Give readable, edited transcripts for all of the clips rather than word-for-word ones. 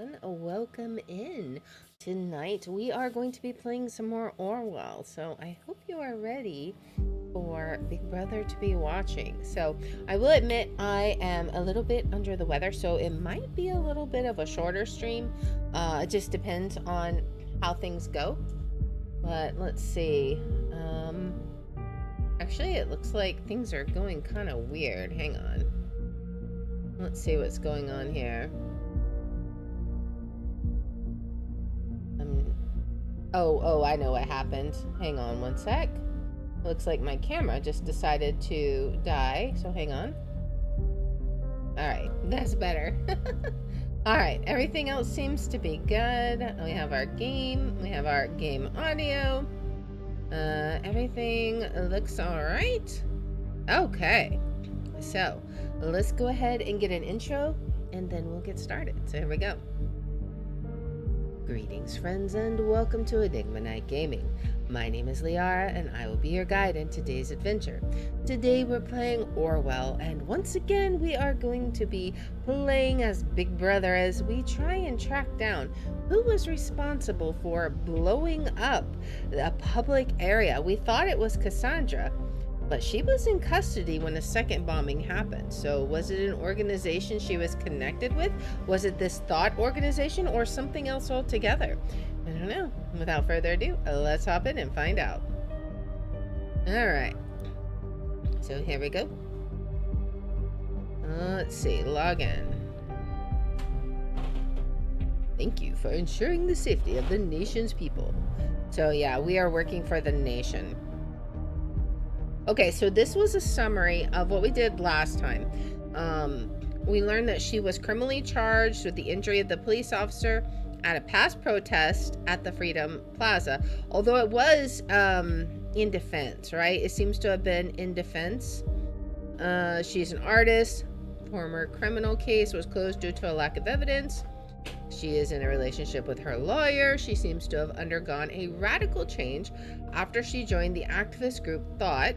everyone. Welcome in. Tonight we are going to be playing some more Orwell. So I hope you are ready for Big Brother to be watching. So I will admit I am a little bit under the weather, so it might be a little bit of a shorter stream. It just depends on how things go. But let's see. Actually, it looks like things are going kind of weird. Hang on. Let's see what's going on here. Oh, I know what happened. Hang on one sec. Looks like my camera just decided to die, so hang on. Alright, that's better. Alright, everything else seems to be good. We have our game. We have our game audio. Everything looks alright. Okay, so let's go ahead and get an intro, and then we'll get started. So here we go. Greetings, friends, and welcome to Enigma Night Gaming. My name is Liara, and I will be your guide in today's adventure. Today we're playing Orwell, and once again we are going to be playing as Big Brother as we try and track down who was responsible for blowing up a public area. We thought it was Cassandra, but she was in custody when the second bombing happened. So was it an organization she was connected with? Was it this thought organization or something else altogether? I don't know. Without further ado, let's hop in and find out. All right. So here we go. Let's see. Log in. Thank you for ensuring the safety of the nation's people. So yeah, we are working for the nation. Okay, so this was a summary of what we did last time. We learned that she was criminally charged with the injury of the police officer at a past protest at the Freedom Plaza, although it was in defense, right? It seems to have been in defense. She's an artist. Former criminal case was closed due to a lack of evidence. She is in a relationship with her lawyer. She seems to have undergone a radical change after she joined the activist group Thought.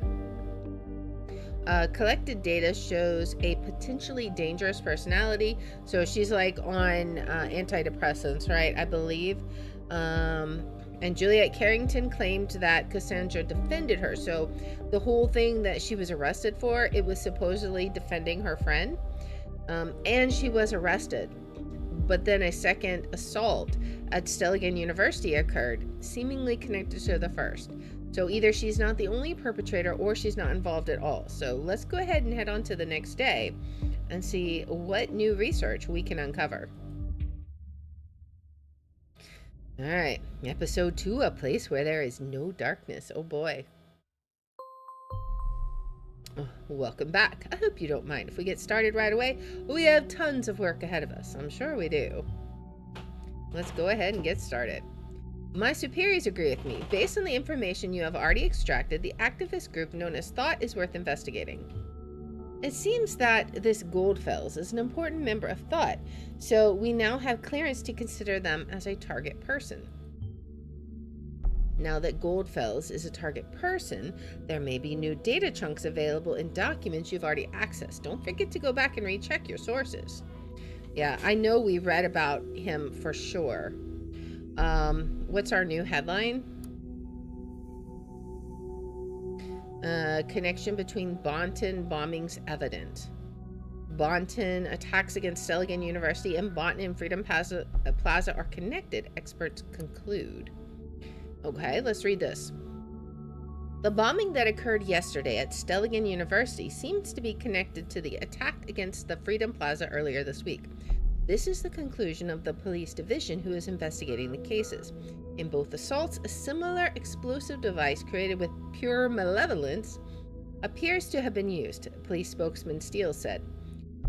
Collected data shows a potentially dangerous personality. So she's like on antidepressants, right? I believe. And Juliet Carrington claimed that Cassandra defended her. So the whole thing that she was arrested for, it was supposedly defending her friend. And she was arrested. But then a second assault at Stelligan University occurred, seemingly connected to the first. So either she's not the only perpetrator or she's not involved at all. So let's go ahead and head on to the next day and see what new research we can uncover. All right, episode 2, a place where there is no darkness. Oh boy. Welcome back. I hope you don't mind if we get started right away. We have tons of work ahead of us. I'm sure we do. Let's go ahead and get started. My superiors agree with me. Based on the information you have already extracted, the activist group known as Thought is worth investigating. It seems that this Goldfells is an important member of Thought, so we now have clearance to consider them as a target person. Now that Goldfells is a target person, there may be new data chunks available in documents you've already accessed. Don't forget to go back and recheck your sources. Yeah, I know we read about him for sure. What's our new headline? Connection between Bonton bombings evident. Bonton attacks against Stelligan University and Bonton and Freedom Plaza are connected, experts conclude. Okay, let's read this. The bombing that occurred yesterday at Stelligan University seems to be connected to the attack against the Freedom Plaza earlier this week. This is the conclusion of the police division who is investigating the cases. In both assaults, a similar explosive device created with pure malevolence appears to have been used, police spokesman Steele said.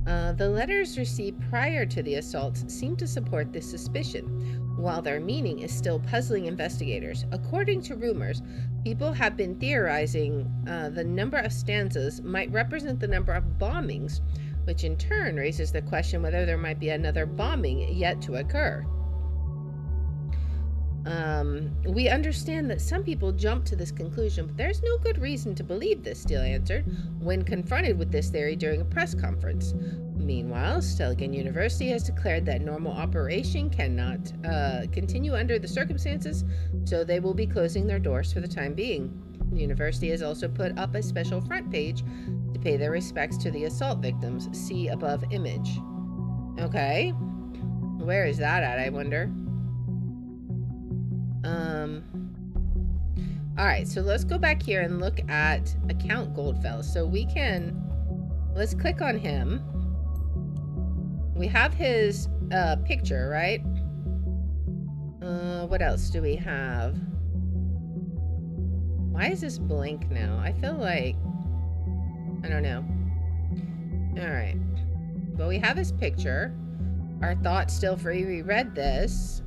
The letters received prior to the assaults seem to support this suspicion, while their meaning is still puzzling investigators. According to rumors, people have been theorizing the number of stanzas might represent the number of bombings, which in turn raises the question whether there might be another bombing yet to occur. We understand that some people jump to this conclusion, but there's no good reason to believe this, Steele answered when confronted with this theory during a press conference. Meanwhile, Stelligan University has declared that normal operation cannot continue under the circumstances, so they will be closing their doors for the time being. The university has also put up a special front page to pay their respects to the assault victims. See above image. Okay. Where is that at, I wonder? Alright, so let's go back here and look at account Goldfell. So we can, let's click on him. We have his picture, right? What else do we have? Why is this blank now? I feel like, I don't know. Alright. Well, we have his picture. Our thoughts still free. We read this.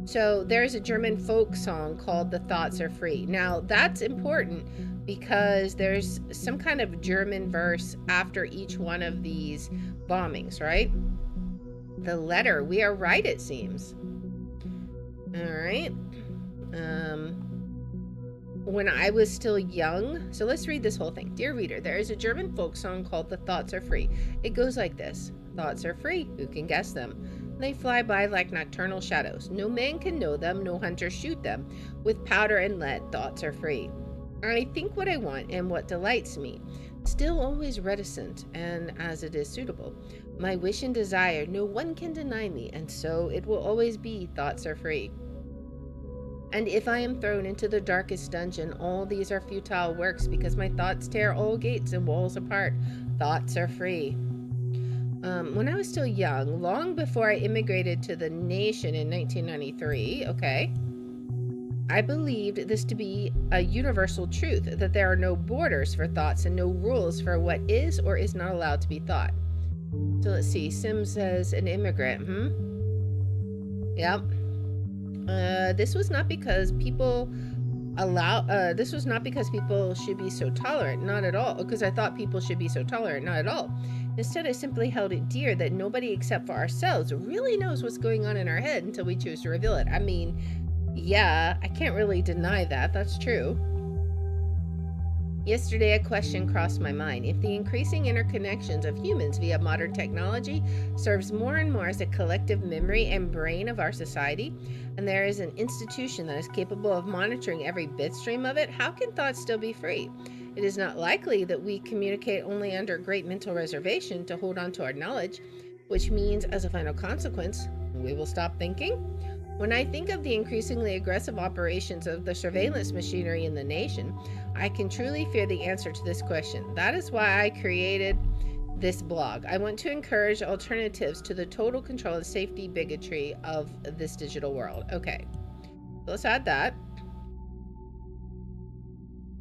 So there's a German folk song called The Thoughts Are Free. Now that's important because there's some kind of German verse after each one of these bombings, right? The letter, we are right, it seems. All right. When I was still young, so let's read this whole thing. Dear reader, there is a German folk song called The Thoughts Are Free. It goes like this. Thoughts are free, who can guess them? They fly by like nocturnal shadows. No man can know them, no hunter shoot them. With powder and lead, thoughts are free. I think what I want and what delights me, still always reticent, and as it is suitable. My wish and desire, no one can deny me, and so it will always be, thoughts are free. And if I am thrown into the darkest dungeon, all these are futile works, because my thoughts tear all gates and walls apart. Thoughts are free. When I was still young, long before I immigrated to the nation in 1993, okay, I believed this to be a universal truth, that there are no borders for thoughts and no rules for what is or is not allowed to be thought. So let's see, Sim says an immigrant, Yep. This was not because people should be so tolerant, not at all, because I thought people should be so tolerant, not at all. Instead, I simply held it dear that nobody except for ourselves really knows what's going on in our head until we choose to reveal it. I mean, yeah, I can't really deny that. That's true. Yesterday, a question crossed my mind. If the increasing interconnections of humans via modern technology serves more and more as a collective memory and brain of our society, and there is an institution that is capable of monitoring every bit stream of it, how can thoughts still be free? It is not likely that we communicate only under great mental reservation to hold on to our knowledge, which means, as a final consequence, we will stop thinking. When I think of the increasingly aggressive operations of the surveillance machinery in the nation, I can truly fear the answer to this question. That is why I created this blog. I want to encourage alternatives to the total control and safety bigotry of this digital world. Okay, let's add that.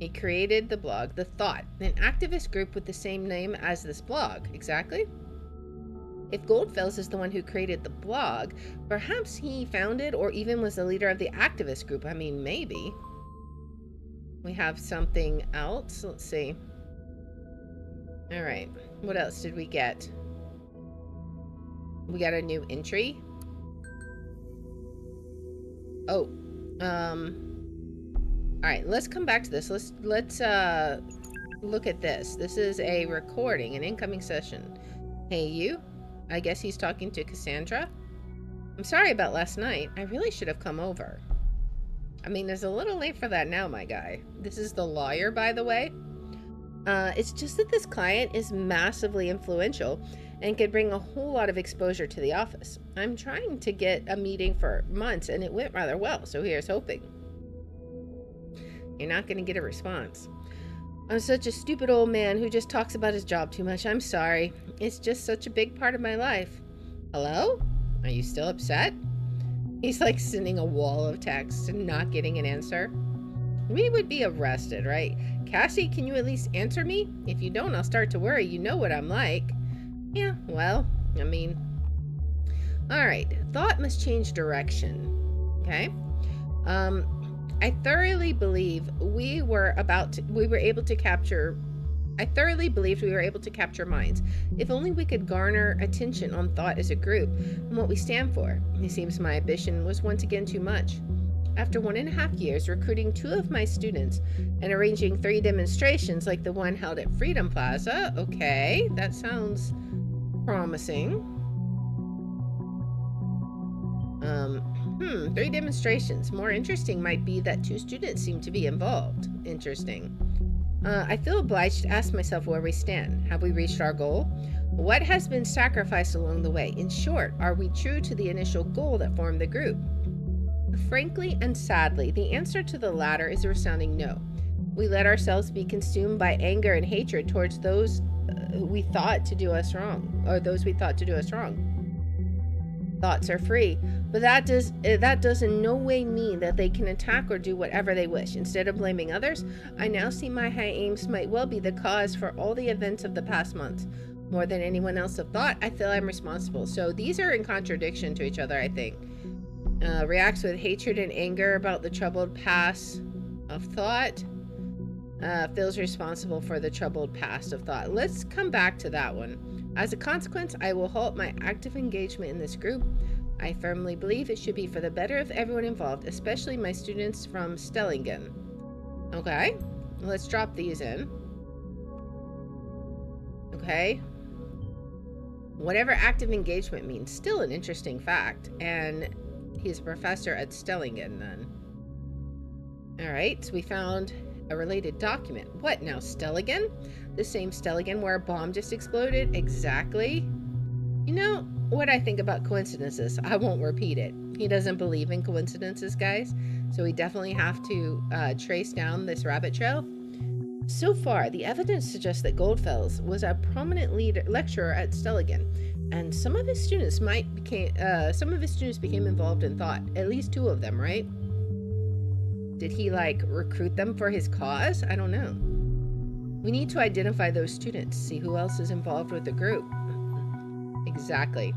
He created the blog, The Thought, an activist group with the same name as this blog. Exactly. If Goldfels is the one who created the blog, perhaps he founded or even was the leader of the activist group. I mean, maybe. We have something else. Let's see. All right. What else did we get? We got a new entry. Oh. All right, let's come back to this. Let's look at this. This is a recording, an incoming session. Hey, you. I guess he's talking to Cassandra. I'm sorry about last night. I really should have come over. I mean, it's a little late for that now, my guy. This is the lawyer, by the way. It's just that this client is massively influential and could bring a whole lot of exposure to the office. I'm trying to get a meeting for months, and it went rather well, so here's hoping. You're not going to get a response. I'm such a stupid old man who just talks about his job too much. I'm sorry. It's just such a big part of my life. Hello? Are you still upset? He's like sending a wall of text and not getting an answer. We would be arrested, right? Cassie, can you at least answer me? If you don't, I'll start to worry. You know what I'm like. Yeah, well, I mean... Alright, thought must change direction. Okay? I thoroughly believe we were able to capture I thoroughly believed we were able to capture minds. If only we could garner attention on thought as a group and what we stand for. It seems my ambition was once again too much. After 1.5 years recruiting 2 of my students and arranging 3 demonstrations like the one held at Freedom Plaza, okay, that sounds promising. 3 demonstrations. More interesting might be that 2 students seem to be involved. Interesting. I feel obliged to ask myself where we stand. Have we reached our goal? What has been sacrificed along the way? In short, are we true to the initial goal that formed the group? Frankly and sadly, the answer to the latter is a resounding no. We let ourselves be consumed by anger and hatred towards those we thought to do us wrong, or those we thought to do us wrong. Thoughts are free, but that does in no way mean that they can attack or do whatever they wish. Instead of blaming others, I now see my high aims might well be the cause for all the events of the past months. More than anyone else have thought, I feel I'm responsible. So these are in contradiction to each other, I think. Reacts with hatred and anger about the troubled past of thought. Feels responsible for the troubled past of thought. Let's come back to that one. As a consequence, I will halt my active engagement in this group. I firmly believe it should be for the better of everyone involved, especially my students from Stellingen. Okay, let's drop these in. Okay. Whatever active engagement means, still an interesting fact. And he's a professor at Stellingen then. Alright, so we found a related document. What now, Stellingen? The same Stellingen where a bomb just exploded? Exactly. You know what I think about coincidences? I won't repeat it. He doesn't believe in coincidences, guys. So we definitely have to trace down this rabbit trail. So far, the evidence suggests that Goldfels was a prominent lecturer at Stellingen, and some of his students became involved in thought. At least 2 of them, right? Did he recruit them for his cause? I don't know. We need to identify those students, see who else is involved with the group. Exactly.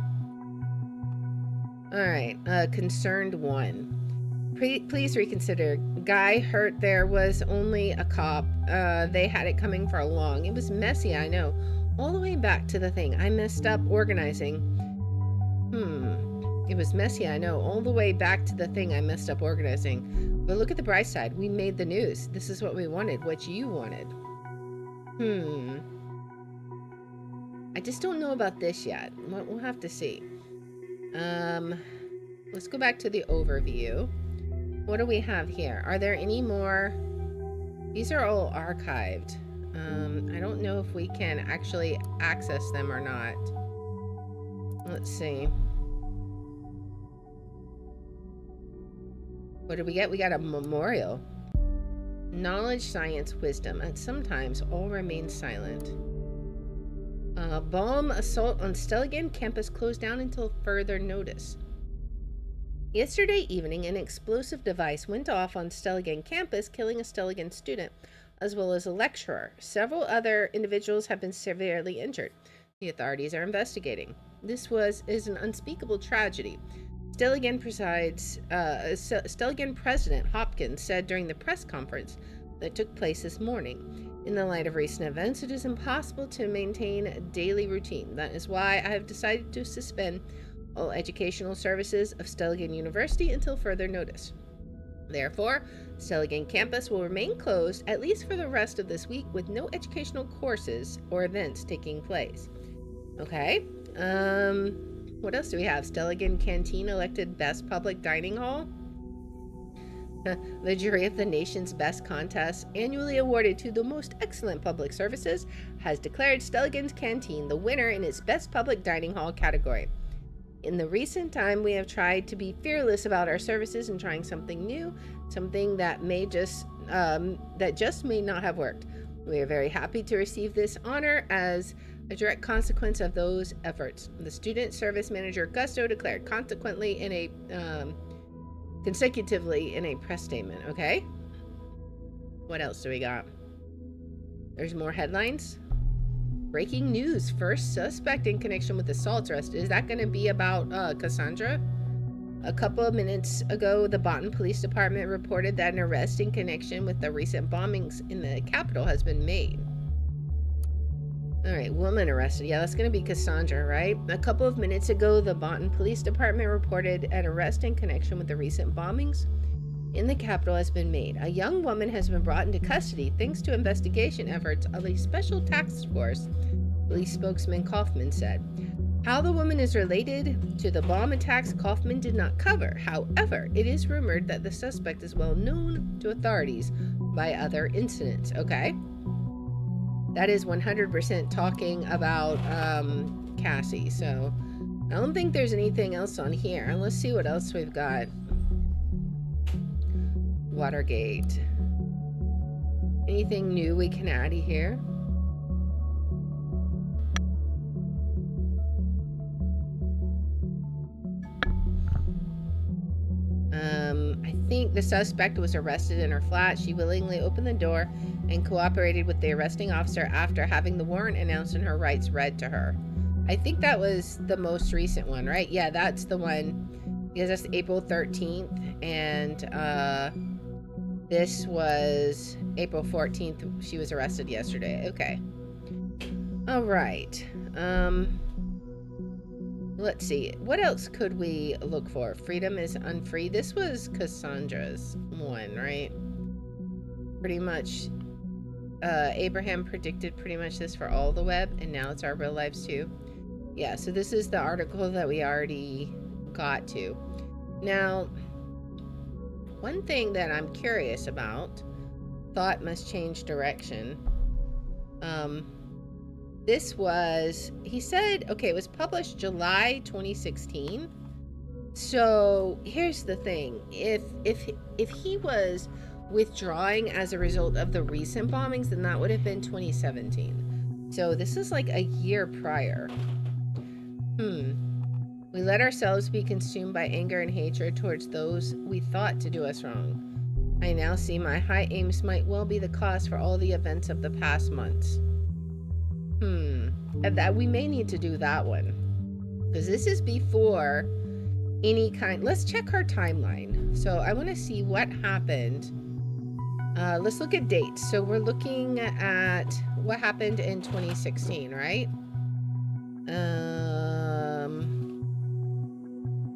All right, concerned 1. Please reconsider. Guy hurt there was only a cop. They had it coming for long. It was messy, I know. All the way back to the thing. I messed up organizing. It was messy, I know. All the way back to the thing I messed up organizing. But look at the bright side. We made the news. This is what we wanted. What you wanted. I just don't know about this yet. We'll have to see. Let's go back to the overview. What do we have here? Are there any more? These are all archived. I don't know if we can actually access them or not. Let's see. What did we get? We got a memorial. Knowledge, science, wisdom, and sometimes all remain silent. Bomb assault on Stellingen campus closed down until further notice. Yesterday evening, an explosive device went off on Stellingen campus, killing a Stellingen student, as well as a lecturer. Several other individuals have been severely injured. The authorities are investigating. This is an unspeakable tragedy. Stellingen President Hopkins said during the press conference that took place this morning. In the light of recent events, it is impossible to maintain a daily routine. That is why I have decided to suspend all educational services of Stellingen University until further notice. Therefore, Stellingen campus will remain closed at least for the rest of this week, with no educational courses or events taking place. Okay. What else do we have? Stellingen Canteen elected Best Public Dining Hall. The jury of the nation's best contest, annually awarded to the most excellent public services, has declared Stellingen's Canteen the winner in its Best Public Dining Hall category. In the recent time, we have tried to be fearless about our services and trying something new, something that just may not have worked. We are very happy to receive this honor as a direct consequence of those efforts. The student service manager Gusto declared consequently in a consecutively in a press statement. Okay, what else do we got? There's more headlines. Breaking news: first suspect in connection with assaults arrested. Is that going to be about Cassandra? A couple of minutes ago, the Botten Police Department reported that an arrest in connection with the recent bombings in the capital has been made. All right, woman arrested. Yeah, that's going to be Cassandra, right? A couple of minutes ago, the Boonton Police Department reported an arrest in connection with the recent bombings in the capital has been made. A young woman has been brought into custody thanks to investigation efforts of a special task force, police spokesman Kaufman said. How the woman is related to the bomb attacks, Kaufman did not cover. However, it is rumored that the suspect is well known to authorities by other incidents. Okay. That is 100% talking about Cassie. So I don't think there's anything else on here. Let's see what else we've got. Watergate. Anything new we can add here? I think the suspect was arrested in her flat. She willingly opened the door and cooperated with the arresting officer after having the warrant announced and her rights read to her. I think that was the most recent one, right? Yeah, that's the one, because that's April 13th, and this was April 14th. She was arrested yesterday. Okay. All right. Let's see. What else could we look for? Freedom is unfree. This was Cassandra's one, right? Pretty much. Abraham predicted pretty much this for all the web, and now it's our real lives too. Yeah, so this is the article that we already got to. Now, one thing that I'm curious about, thought must change direction. This was, he said, okay, it was published July 2016. So here's the thing. If he was withdrawing as a result of the recent bombings, then that would have been 2017. So this is like a year prior. We let ourselves be consumed by anger and hatred towards those we thought to do us wrong. I now see my high aims might well be the cause for all the events of the past months. And that we may need to do that one, because this is before any kind. Let's check her timeline. So I want to see what happened. Let's look at dates. So we're looking at what happened in 2016, right?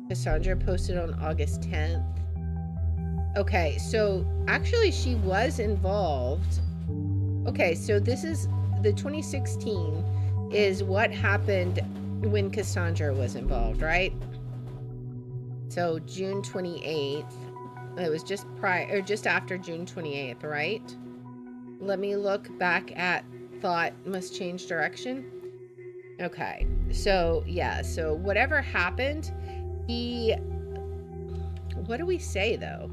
Cassandra posted on August 10th. Okay, so actually she was involved. Okay, so this is the 2016 is what happened when Cassandra was involved, right? So June 28th. It was just prior, or just after June 28th, right? Let me look back at thought must change direction. Okay, so yeah, so whatever happened, what do we say though?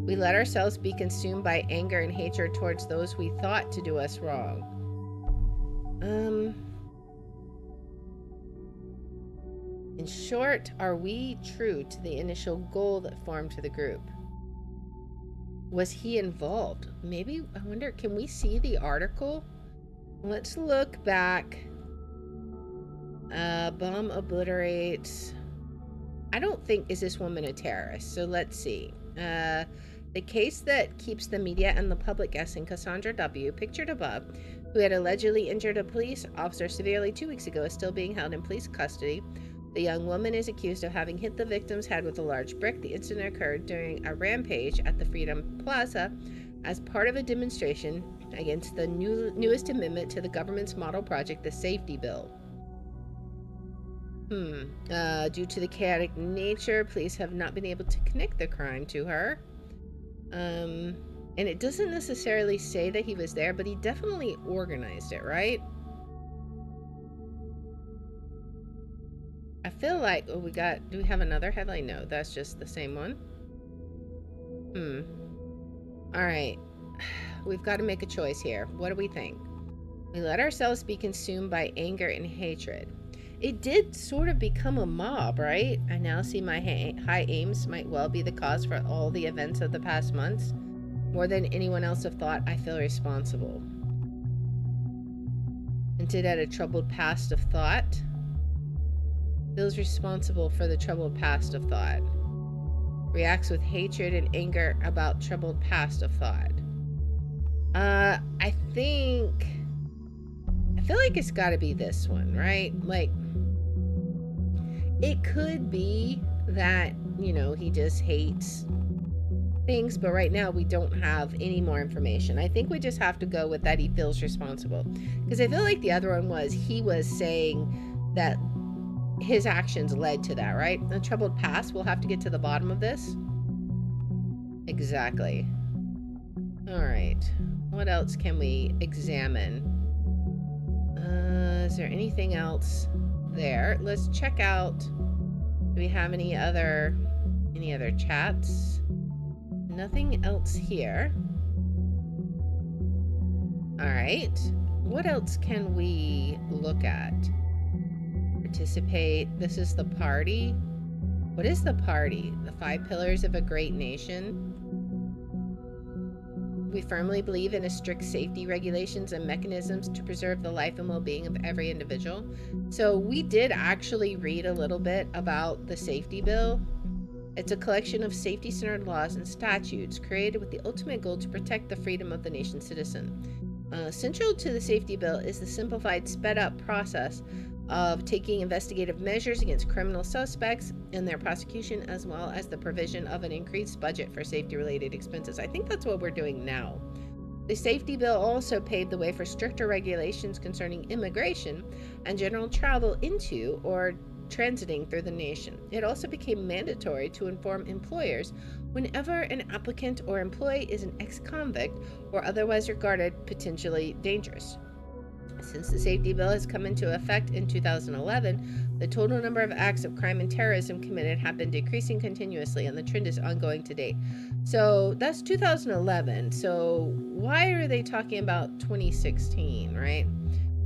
We let ourselves be consumed by anger and hatred towards those we thought to do us wrong. In short, are we true to the initial goal that formed the group? Was he involved? Maybe, I wonder, can we see the article? Let's look back. Bomb obliterates. I don't think, is this woman a terrorist? So let's see. The case that keeps the media and the public guessing, Cassandra W., pictured above, who had allegedly injured a police officer severely 2 weeks ago, is still being held in police custody. The young woman is accused of having hit the victim's head with a large brick. The incident occurred during a rampage at the Freedom Plaza as part of a demonstration against the newest amendment to the government's model project, the Safety Bill. Due to the chaotic nature, police have not been able to connect the crime to her. And it doesn't necessarily say that he was there, but he definitely organized it, right? I feel like, oh, do we have another headline? No, that's just the same one. All right. We've got to make a choice here. What do we think? We let ourselves be consumed by anger and hatred. It did sort of become a mob, right? I now see my high aims might well be the cause for all the events of the past months. More than anyone else have thought, I feel responsible. Hinted at a troubled past of thought. Feels responsible for the troubled past of thought. Reacts with hatred and anger about troubled past of thought. I I feel like it's got to be this one, right? Like, it could be that, you know, he just hates things, but right now we don't have any more information. I think we just have to go with that he feels responsible, because I feel like the other one was he was saying that his actions led to that, right? The troubled past. We'll have to get to the bottom of this. Exactly. All right. What else can we examine? Is there anything else there? Let's check out. Do we have any other chats? Nothing else here. All right. What else can we look at? Participate. This is the party. What is the party? The 5 pillars of a great nation. We firmly believe in a strict safety regulations and mechanisms to preserve the life and well-being of every individual. So we did actually read a little bit about the safety bill. It's a collection of safety-centered laws and statutes created with the ultimate goal to protect the freedom of the nation's citizen. Central to the safety bill is the simplified, sped-up process of taking investigative measures against criminal suspects and their prosecution, as well as the provision of an increased budget for safety-related expenses. I think that's what we're doing now. The safety bill also paved the way for stricter regulations concerning immigration and general travel into or transiting through the nation. It also became mandatory to inform employers whenever an applicant or employee is an ex-convict or otherwise regarded potentially dangerous. Since the safety bill has come into effect in 2011, the total number of acts of crime and terrorism committed have been decreasing continuously, and the trend is ongoing to date. So that's 2011. So why are they talking about 2016, right?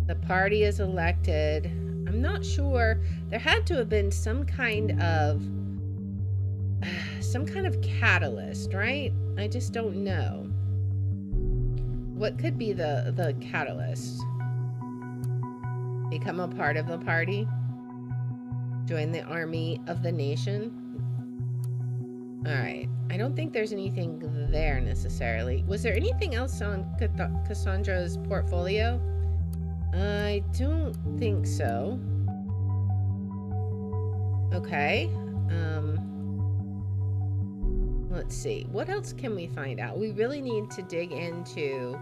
The party is elected. I'm not sure. There had to have been some kind of catalyst, right? I just don't know. What could be the catalyst? Become a part of the party? Join the army of the nation? Alright. I don't think there's anything there necessarily. Was there anything else on Cassandra's portfolio? I don't think so. Okay. Let's see. What else can we find out? We really need to dig into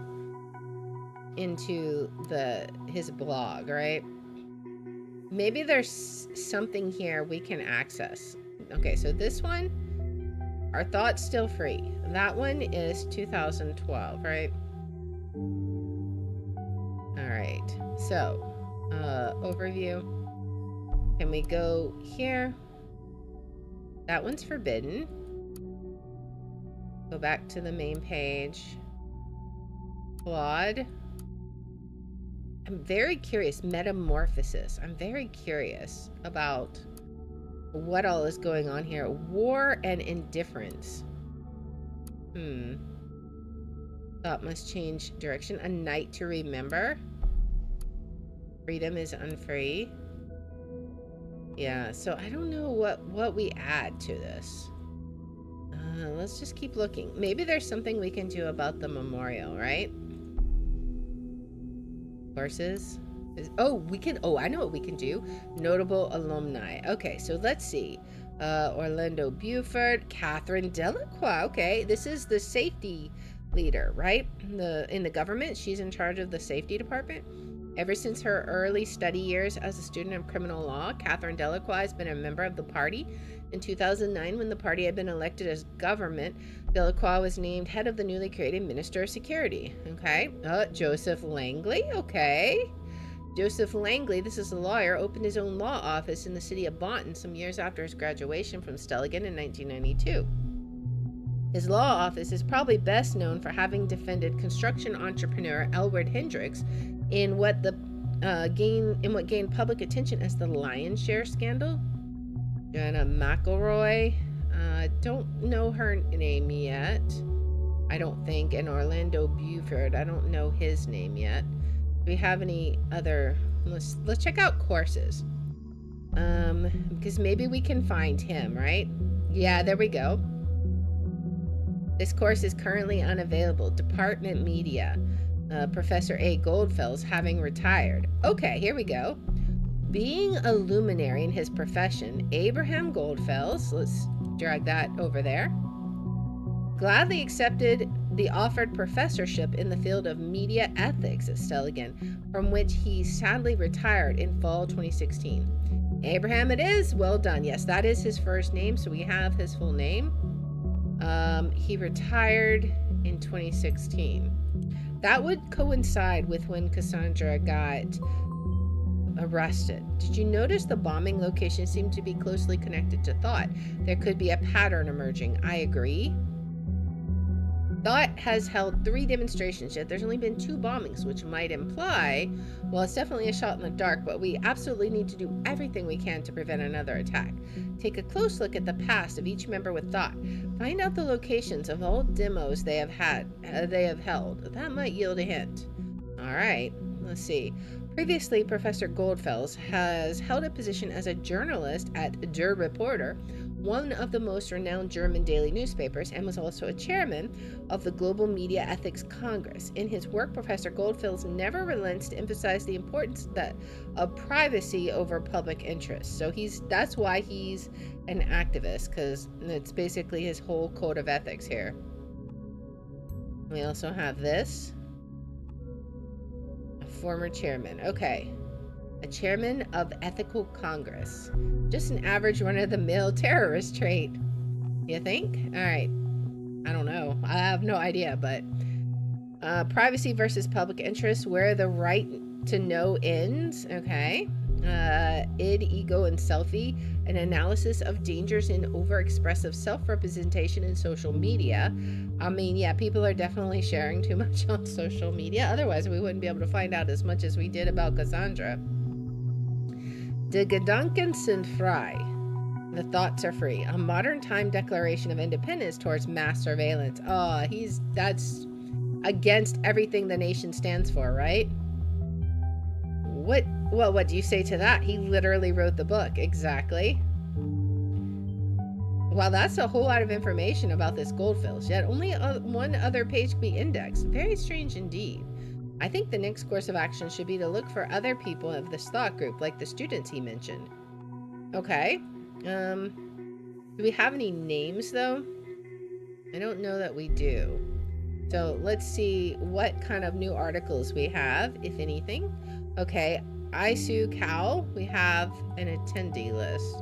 his blog, right? Maybe there's something here we can access. Okay, so this one, Our Thoughts Still Free. That one is 2012, right? All right, so overview. Can we go here? That one's forbidden. Go back to the main page. Flawed. I'm very curious. Metamorphosis. I'm very curious about what all is going on here. War and indifference. Thought must change direction. A night to remember. Freedom is unfree. Yeah, so I don't know what we add to this. Let's just keep looking. Maybe there's something we can do about the memorial, right? Courses. I know what we can do. Notable alumni. Okay, so let's see. Orlando Buford, Catherine Delacroix. Okay, this is the safety leader, right? In the government, she's in charge of the safety department. Ever since her early study years as a student of criminal law, Catherine Delacroix has been a member of the party. In 2009, when the party had been elected as government, Delacroix was named head of the newly created Minister of Security. Okay. Joseph Langley. Okay. Joseph Langley, this is a lawyer, opened his own law office in the city of Boonton some years after his graduation from Stelligan in 1992. His law office is probably best known for having defended construction entrepreneur Elwood Hendricks in what gained public attention as the Lion Share scandal. Joanna McElroy, don't know her name yet. I don't think. And Orlando Buford, I don't know his name yet. Do we have any other? Let's check out courses. Because maybe we can find him, right? Yeah, there we go. This course is currently unavailable. Department Media. Professor A. Goldfels, having retired. Okay, here we go. Being a luminary in his profession, Abraham Goldfels, let's drag that over there, gladly accepted the offered professorship in the field of media ethics at Stelligan, from which he sadly retired in fall 2016. Abraham it is. Well done. Yes, that is his first name, so we have his full name. He retired in 2016. That would coincide with when Cassandra got arrested. Did you notice the bombing location seemed to be closely connected to thought? There could be a pattern emerging. I agree. Thought has held 3 demonstrations, yet there's only been 2 bombings, which might imply, well, it's definitely a shot in the dark, but we absolutely need to do everything we can to prevent another attack. Take a close look at the past of each member with Thought. Find out the locations of all demos they have held. That might yield a hint. All right, let's see. Previously, Professor Goldfels has held a position as a journalist at Der Reporter, one of the most renowned German daily newspapers, and was also a chairman of the Global Media Ethics Congress. In his work, Professor Goldfels never relents to emphasize the importance of privacy over public interest. So that's why he's an activist, because it's basically his whole code of ethics here. We also have this. A former chairman. Okay. A chairman of Ethical Congress. Just an average run-of-the-mill terrorist trait. You think? All right. I don't know. I have no idea, but privacy versus public interest, where the right to know ends. Okay. Id, ego, and selfie. An analysis of dangers in overexpressive self-representation in social media. I mean, yeah, people are definitely sharing too much on social media. Otherwise, we wouldn't be able to find out as much as we did about Cassandra. De Gedanken sind frei. The thoughts are free. A modern time declaration of independence towards mass surveillance. Oh, that's against everything the nation stands for, right? What do you say to that? He literally wrote the book. Exactly. Well, that's a whole lot of information about this Goldfels, yet only one other page could be indexed. Very strange indeed. I think the next course of action should be to look for other people of this thought group, like the students he mentioned. Okay. Do we have any names, though? I don't know that we do. So let's see what kind of new articles we have, if anything. Okay. Isu Cal, we have an attendee list.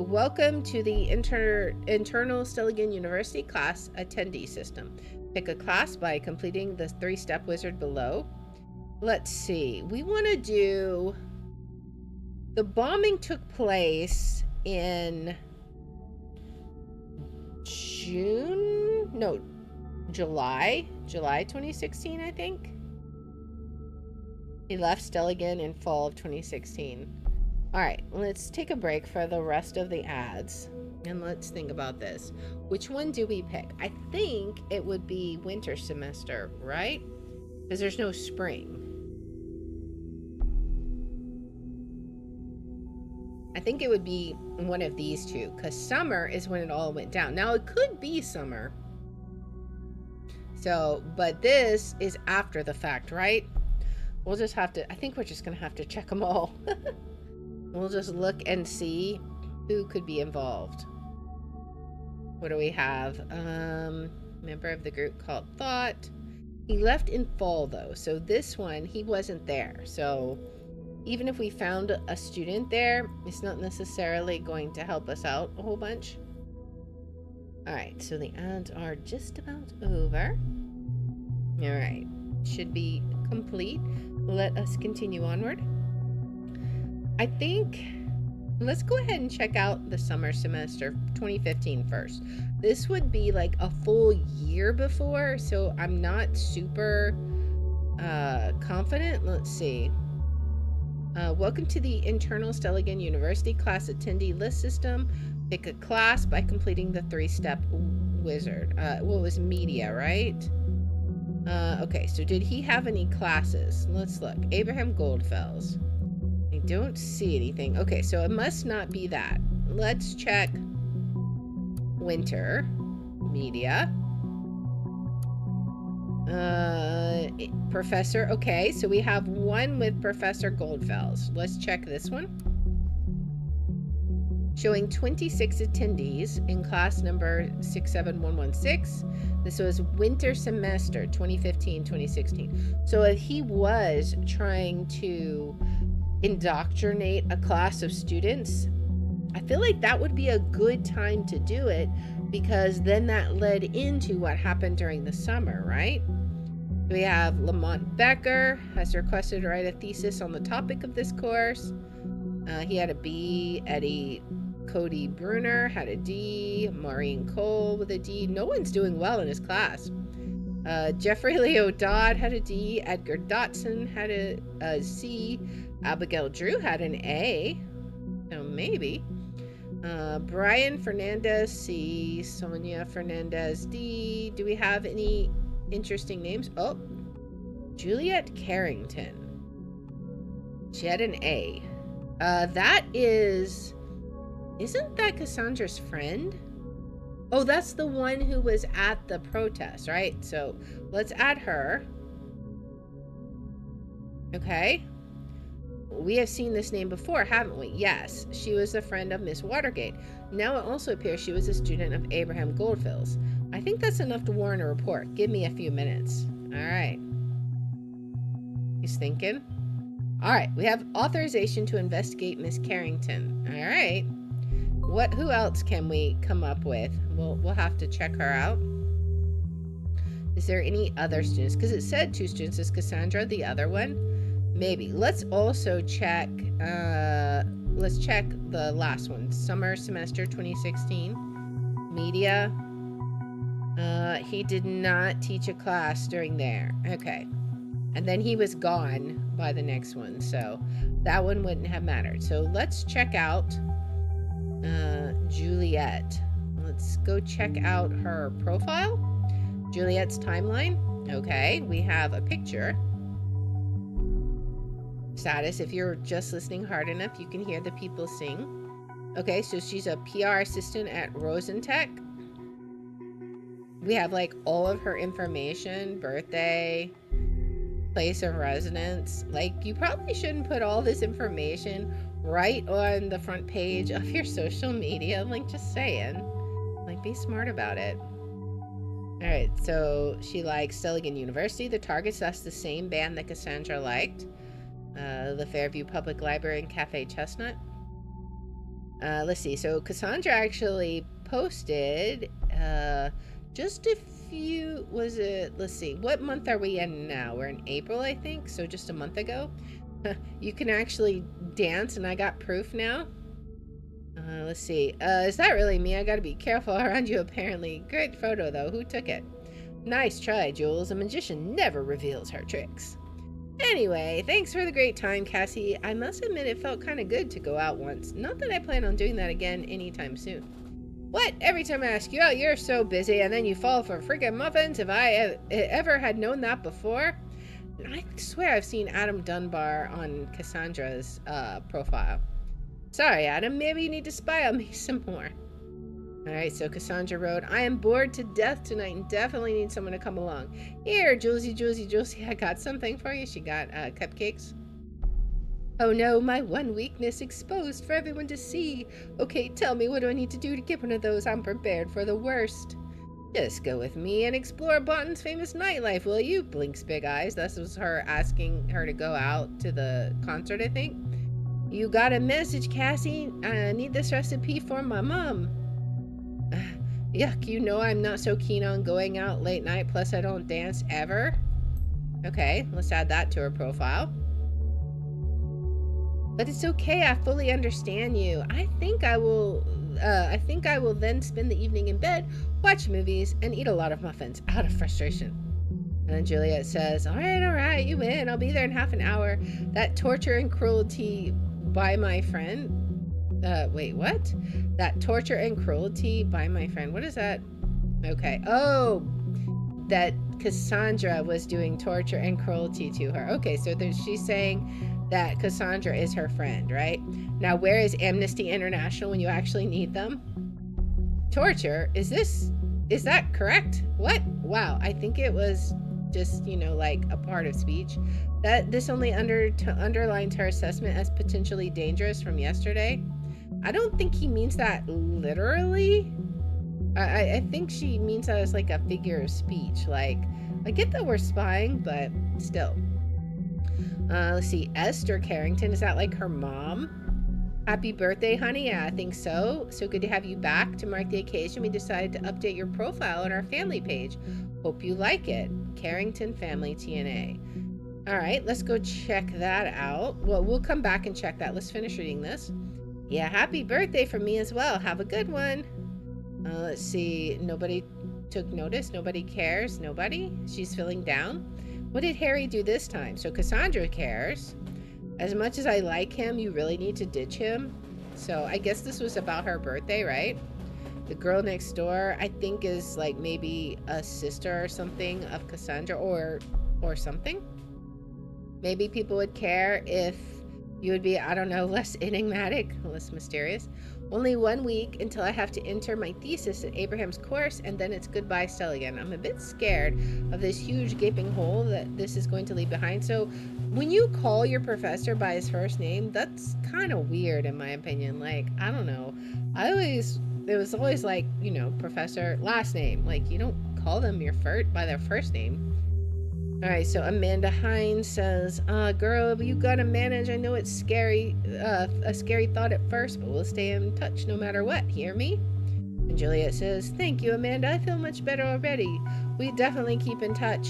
Welcome to the internal Stelligan University class attendee system. Pick a class by completing the 3-step wizard below. Let's see. We want to do... The bombing took place in July 2016, I think. He left Stelligan in fall of 2016. All right, let's take a break for the rest of the ads. And let's think about this. Which one do we pick? I think it would be winter semester, right? Because there's no spring. I think it would be one of these two, because summer is when it all went down. Now, it could be summer. So, but this is after the fact, right? We'll just have to, I think we're just going to have to check them all. We'll just look and see who could be involved. What do we have? Member of the group called Thought. He left in fall, though. So this one, he wasn't there. So even if we found a student there, it's not necessarily going to help us out a whole bunch. All right, so the ads are just about over. All right, should be complete. Let us continue onward. I think let's go ahead and check out the summer semester 2015 first. This would be like a full year before, so I'm not super confident. Let's see. Welcome to the internal Stelligan University class attendee list system. Pick a class by completing the 3-step wizard. What was media, right? Okay, so did he have any classes? Let's look. Abraham Goldfels. I don't see anything. Okay, so it must not be that. Let's check winter media. Professor, okay, so we have one with Professor Goldfels. Let's check this one. Showing 26 attendees in class number 67116. This was winter semester 2015-2016. So if he was trying to indoctrinate a class of students, I feel like that would be a good time to do it, because then that led into what happened during the summer, right? We have Lamont Becker has requested to write a thesis on the topic of this course. He had a B. Eddie Cody Bruner had a D. Maureen Cole with a D. No one's doing well in his class. Jeffrey Leo Dodd had a D. Edgar Dotson had a C. Abigail Drew had an A. So maybe. Brian Fernandez C. Sonia Fernandez D. Do we have any interesting names? Oh, Juliet Carrington. She had an A. Isn't that Cassandra's friend? Oh, that's the one who was at the protest, right? So let's add her. Okay. We have seen this name before, haven't we? Yes, she was a friend of Miss Watergate. Now it also appears she was a student of Abraham Goldfels. I think that's enough to warrant a report. Give me a few minutes. All right. He's thinking. All right, we have authorization to investigate Miss Carrington. All right. Who else can we come up with? We'll have to check her out. Is there any other students? Because it said 2 students. Is Cassandra the other one? Maybe. Let's also check, let's check the last one. Summer semester 2016. Media. He did not teach a class during there. Okay. And then he was gone by the next one. So that one wouldn't have mattered. So let's check out Juliet. Let's go check out her profile. Juliet's timeline. Okay. We have a picture. Status, if you're just listening hard enough, you can hear the people sing. Okay, so she's a PR assistant at Rosentech. We have like all of her information, birthday, place of residence. Like, you probably shouldn't put all this information right on the front page of your social media. Like, just saying. Like, be smart about it. All right, so she likes Stelligan University, the Targets. That's the same band that Cassandra liked. The Fairview Public Library and Cafe Chestnut. Let's see. So Cassandra actually posted just a few, let's see, what month are we in now? We're in April, I think. So just a month ago. You can actually dance, and I got proof now. Let's see. Is that really me? I gotta be careful around you, apparently. Great photo, though. Who took it? Nice try, Jules. A magician never reveals her tricks. Anyway, thanks for the great time, Cassie. I must admit it felt kind of good to go out once. Not that I plan on doing that again anytime soon. What? Every time I ask you out, you're so busy, and then you fall for freaking muffins? If I ever had known that before? I swear I've seen Adam Dunbar on Cassandra's profile. Sorry, Adam. Maybe you need to spy on me some more. Alright, so Cassandra wrote, I am bored to death tonight and definitely need someone to come along. Here, Julesy, I got something for you. She got cupcakes. Oh no, my one weakness exposed for everyone to see. Okay, tell me, what do I need to do to get one of those? I'm prepared for the worst. Just go with me and explore Bonton's famous nightlife, will you? Blinks big eyes. This was her asking her to go out to the concert, I think. You got a message, Cassie. I need this recipe for my mom. Yuck, you know I'm not so keen on going out late night, plus I don't dance ever. Okay, let's add that to her profile. But it's okay, I fully understand you. I think I will then spend the evening in bed, watch movies, and eat a lot of muffins out of frustration. And then Juliet says, all right, you win. I'll be there in half an hour. That torture and cruelty by my friend. Wait, what? That torture and cruelty by my friend. What is that? Okay. Oh, that Cassandra was doing torture and cruelty to her. Okay, so she's saying that Cassandra is her friend, right? Now, where is Amnesty International when you actually need them? Torture? Is that correct? What? Wow, I think it was just, you know, like a part of speech. That this only underlines her assessment as potentially dangerous from yesterday. I don't think he means that literally. I think she means that as like a figure of speech. Like, I get that we're spying, but still. Let's see. Esther Carrington, is that like her mom? Happy birthday, honey. Yeah, I think so. So good to have you back. To mark the occasion, we decided to update your profile on our family page. Hope you like it. Carrington Family TNA. All right, let's go check that out. Well, we'll come back and check that. Let's finish reading this. Yeah, happy birthday from me as well. Have a good one. Let's see. Nobody took notice. Nobody cares. Nobody. She's feeling down. What did Harry do this time? So Cassandra cares. As much as I like him, you really need to ditch him. So I guess this was about her birthday, right? The girl next door, I think, is like maybe a sister or something of Cassandra, or something. Maybe people would care if you would be, I don't know, less enigmatic, less mysterious. Only 1 week until I have to enter my thesis at Abraham's course, and then it's goodbye Stelligan. I'm a bit scared of this huge gaping hole that this is going to leave behind. So when you call your professor by his first name, that's kind of weird in my opinion. Like, I don't know. It was always like, you know, professor, last name. Like, you don't call them by their first name. All right, so Amanda Hines says, girl, you gotta manage. I know it's scary, a scary thought at first, but we'll stay in touch no matter what. Hear me? And Juliet says, thank you, Amanda. I feel much better already. We definitely keep in touch.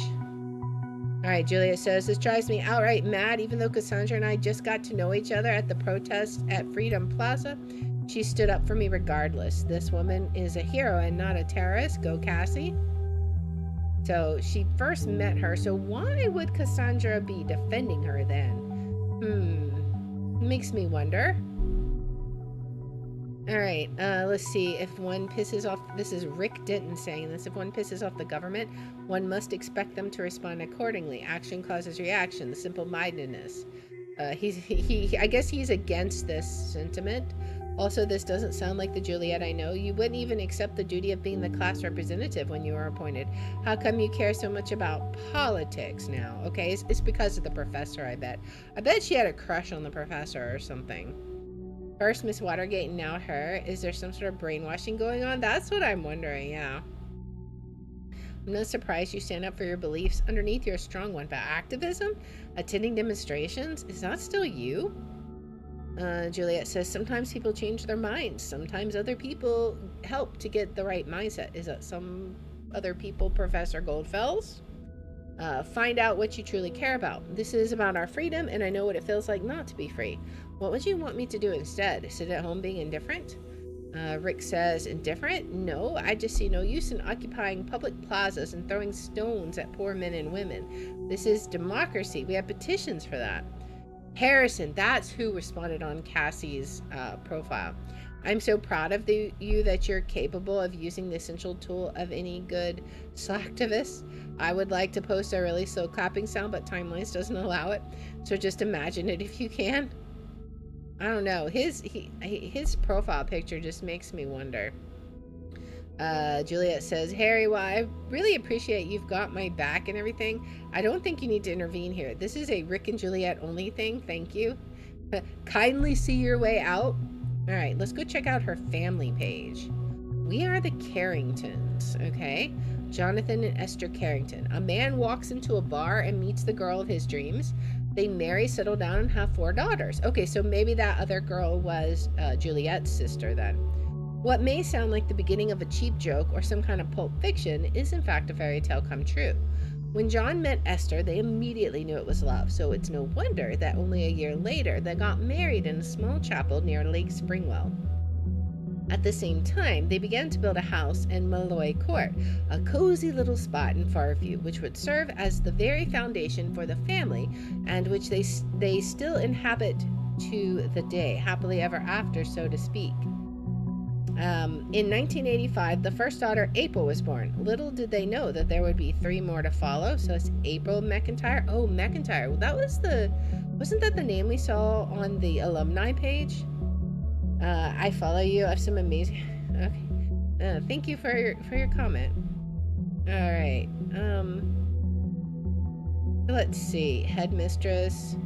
All right, Juliet says, this drives me outright mad. Even though Cassandra and I just got to know each other at the protest at Freedom Plaza, she stood up for me regardless. This woman is a hero and not a terrorist. Go, Cassie. So she first met her, so why would Cassandra be defending her then? Makes me wonder. All right, let's see. If one pisses off, this is Rick Denton saying this, if one pisses off the government, one must expect them to respond accordingly. Action causes reaction, the simple-mindedness. I guess he's against this sentiment. Also, this doesn't sound like the Juliet I know. You wouldn't even accept the duty of being the class representative when you were appointed. How come you care so much about politics now? Okay, it's because of the professor, I bet. I bet she had a crush on the professor or something. First Miss Watergate and now her. Is there some sort of brainwashing going on? That's what I'm wondering, yeah. I'm not surprised you stand up for your beliefs. Underneath you're a strong one, but activism? Attending demonstrations? Is that still you? Juliet says, sometimes people change their minds. Sometimes other people help to get the right mindset. Is that some other people, Professor Goldfells? Find out what you truly care about. This is about our freedom, and I know what it feels like not to be free. What would you want me to do instead? Sit at home being indifferent? Rick says, indifferent? No, I just see no use in occupying public plazas and throwing stones at poor men and women. This is democracy. We have petitions for that. Harrison, that's who responded on Cassie's profile. I'm so proud of you that you're capable of using the essential tool of any good slacktivist. I would like to post a really slow clapping sound, but Timelines doesn't allow it. So just imagine it if you can. I don't know. His profile picture just makes me wonder. Juliet says, Harry, well, I really appreciate you've got my back and everything. I don't think you need to intervene here. This is a Rick and Juliet only thing. Thank you. Kindly see your way out. All right, let's go check out her family page. We are the Carringtons, okay? Jonathan and Esther Carrington. A man walks into a bar and meets the girl of his dreams. They marry, settle down, and have 4 daughters. Okay, so maybe that other girl was Juliet's sister then. What may sound like the beginning of a cheap joke or some kind of pulp fiction is in fact a fairy tale come true. When John met Esther, they immediately knew it was love, so it's no wonder that only a year later they got married in a small chapel near Lake Springwell. At the same time, they began to build a house in Malloy Court, a cozy little spot in Farview, which would serve as the very foundation for the family and which they still inhabit to the day, happily ever after, so to speak. In 1985, the first daughter, April, was born. Little did they know that there would be 3 more to follow. So it's April McIntyre. Oh, McIntyre. Well, wasn't that the name we saw on the alumni page? I follow you. I have some amazing. Okay. Thank you for your comment. All right. Let's see. Headmistress.